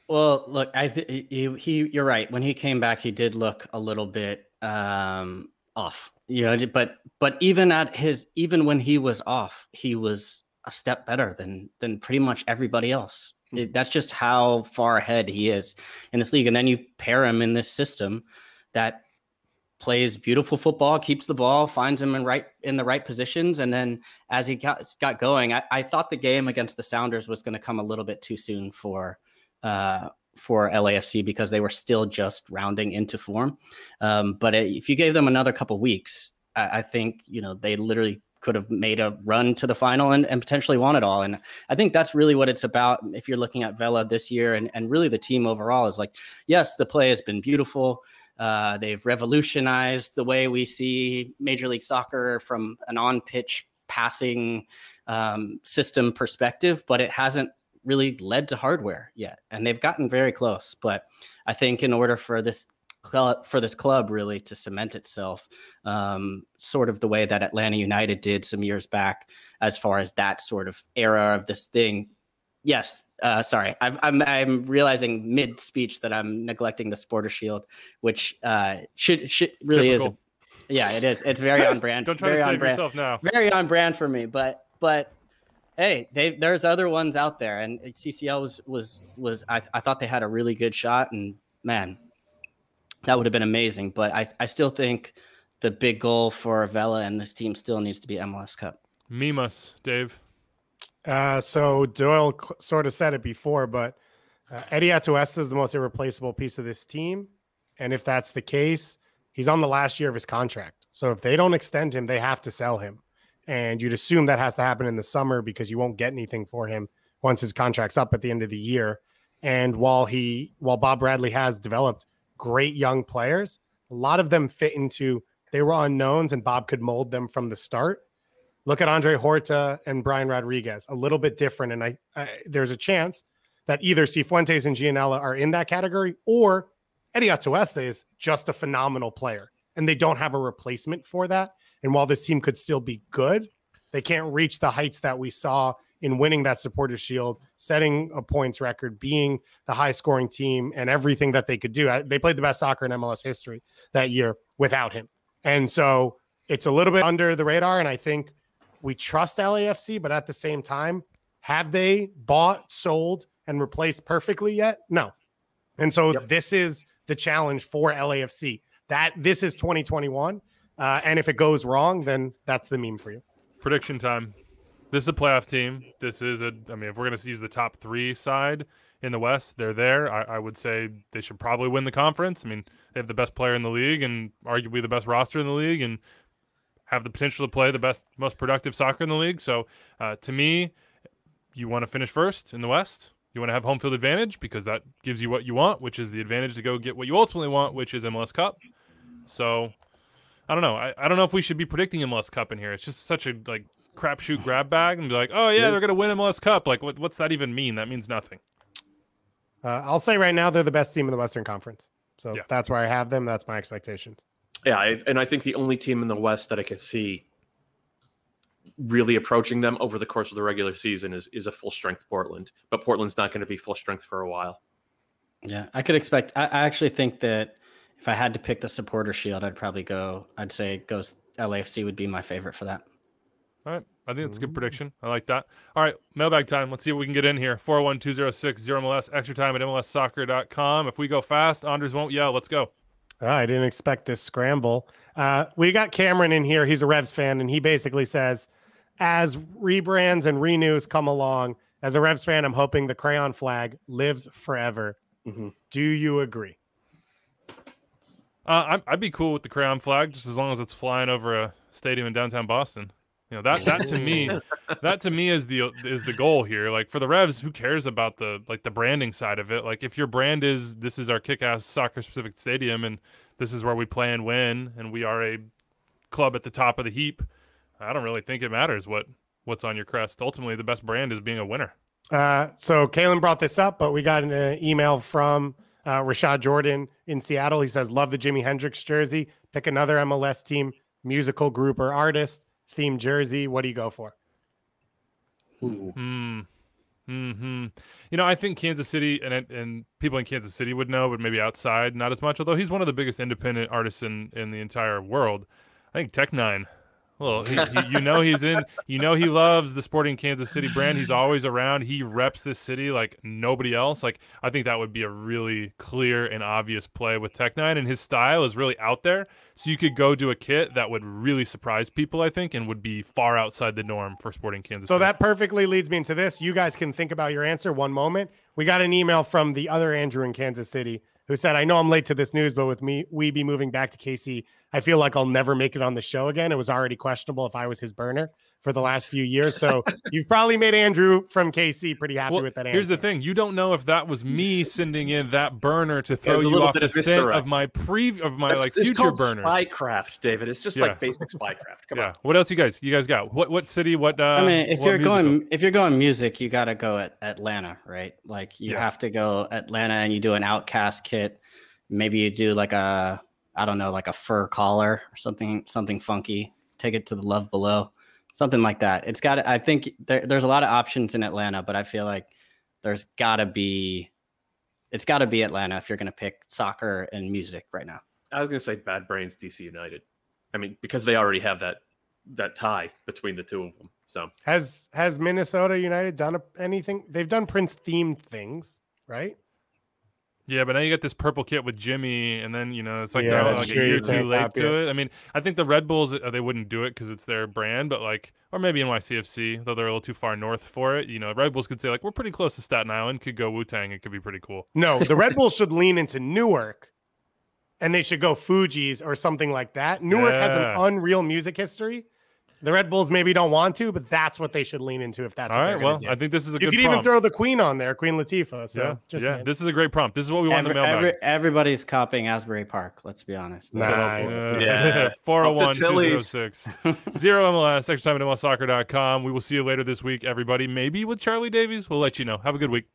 Well, look, you're right. When he came back, he did look a little bit off. But even when he was off, he was a step better than pretty much everybody else. That's just how far ahead he is in this league. And then you pair him in this system that plays beautiful football, keeps the ball, finds him in the right positions. And then as he got going, I thought the game against the Sounders was going to come a little bit too soon for for LAFC because they were still just rounding into form. But if you gave them another couple weeks, I think, they literally could have made a run to the final and potentially won it all. And I think that's really what it's about. If you're looking at Vela this year and really the team overall is like, yes, the play has been beautiful. They've revolutionized the way we see Major League Soccer from an on-pitch passing system perspective, but it hasn't really led to hardware yet. And they've gotten very close. But I think in order for this club really to cement itself, sort of the way that Atlanta United did some years back, as far as that sort of era of this thing. Yes. Sorry. I'm realizing mid speech that I'm neglecting the Supporter Shield, which should really Typical. Yeah, it is. It's very on brand. Don't try to save yourself now. Very on brand for me, but hey, there's other ones out there, and CCL was I thought they had a really good shot, and man, that would have been amazing. But I still think the big goal for Vela and this team still needs to be MLS Cup. Meme us, Dave. So Doyle sort of said it before, but Eddie Atuesta is the most irreplaceable piece of this team. And if that's the case, he's on the last year of his contract. So if they don't extend him, they have to sell him. And you'd assume that has to happen in the summer because you won't get anything for him once his contract's up at the end of the year. And while Bob Bradley has developed great young players, a lot of them fit into, they were unknowns and Bob could mold them from the start. Look at Andre Horta and Brian Rodriguez, a little bit different. And there's a chance that either Cifuentes and Gianella are in that category, or Eddie Atuesta is just a phenomenal player and they don't have a replacement for that. And while this team could still be good, they can't reach the heights that we saw in winning that Supporters Shield, setting a points record, being the high scoring team and everything that they could do. They played the best soccer in MLS history that year without him. And so it's a little bit under the radar. And I think we trust LAFC, but at the same time, have they bought, sold, and replaced perfectly yet? No. And so This is the challenge for LAFC. That this is 2021. And if it goes wrong, then that's the meme for you. Prediction time. This is a playoff team. This is if we're going to use the top three side in the West, they're there. I would say they should probably win the conference. They have the best player in the league and arguably the best roster in the league and have the potential to play the best, most productive soccer in the league. So to me, you want to finish first in the West. You want to have home field advantage because that gives you what you want, which is the advantage to go get what you ultimately want, which is MLS Cup. So I don't know. I don't know if we should be predicting MLS Cup in here. It's just such a crapshoot grab bag and be like, oh yeah, they're going to win MLS Cup. What's that even mean? That means nothing. I'll say right now they're the best team in the Western Conference. So that's where I have them. That's my expectations. Yeah, and I think the only team in the West that I could see really approaching them over the course of the regular season is a full-strength Portland. But Portland's not going to be full strength for a while. Yeah, I could expect. I actually think that if I had to pick the Supporter Shield, I'd say LAFC would be my favorite for that. All right. I think that's a good prediction. I like that. All right. Mailbag time. Let's see what we can get in here. 401-206-0MLS. Extra time at MLSsoccer.com. If we go fast, Anders won't yell. Let's go. I didn't expect this scramble. We got Cameron in here. He's a Revs fan, and he basically says, as rebrands and renews come along, as a Revs fan, I'm hoping the crayon flag lives forever. Mm-hmm. Do you agree? I'd be cool with the crayon flag just as long as it's flying over a stadium in downtown Boston. That to me is the goal here. For the Revs, who cares about the branding side of it? If your brand is, this is our kick-ass soccer specific stadium and this is where we play and win and we are a club at the top of the heap, I don't really think it matters what's on your crest. Ultimately, the best brand is being a winner. So Kalen brought this up, but we got an email from Rashad Jordan in Seattle. He says, love the Jimi Hendrix jersey. Pick another MLS team, musical group or artist. Theme jersey. What do you go for? I think Kansas City and people in Kansas City would know, but maybe outside not as much. Although he's one of the biggest independent artists in the entire world. I think Tech Nine Well, you know he's in. You know he loves the Sporting Kansas City brand. He's always around. He reps this city like nobody else. Like I think that would be a really clear and obvious play with Tech9, and his style is really out there. So you could go do a kit that would really surprise people, I think, and would be far outside the norm for Sporting Kansas City. So that perfectly leads me into this. You guys can think about your answer one moment. We got an email from the other Andrew in Kansas City who said, I know I'm late to this news, but with we be moving back to KC, I feel like I'll never make it on the show again. It was already questionable if I was his burner for the last few years. So you've probably made Andrew from KC pretty happy with that answer. Here's the thing. You don't know if that was me sending in that burner to throw you off the scent of my future burner. Spycraft, David. It's just like basic spycraft. Come on. What else you guys got? What city? What I mean, if you're going music, you got to go at Atlanta, right? Like you have to go Atlanta and you do an Outcast kit. Maybe you do like a fur collar or something funky. Take it to the Love Below. Something like that. I think there's a lot of options in Atlanta, but I feel like it's got to be Atlanta if you're going to pick soccer and music right now. I was going to say Bad Brains, DC United. I mean, because they already have that tie between the two of them. So has Minnesota United done anything? They've done Prince themed things, right? Yeah, but now you got this purple kit with Jimmy, and then, it's like they're like a year too late to it. I mean, I think the Red Bulls, they wouldn't do it because it's their brand, but or maybe NYCFC, though they're a little too far north for it. Red Bulls could say, we're pretty close to Staten Island, could go Wu-Tang, it could be pretty cool. No, the Red Bulls should lean into Newark, and they should go Fuji's or something like that. Newark has an unreal music history. The Red Bulls maybe don't want to, but that's what they should lean into if that's what they're going to do. I think this is a good prompt. You could even throw the Queen on there, Queen Latifah. So this is a great prompt. This is what we want in the mailbag. Everybody's copying Asbury Park, let's be honest. Nice. 401-206. 0 MLS, extra time at MLSsoccer.com. We will see you later this week, everybody. Maybe with Charlie Davies. We'll let you know. Have a good week.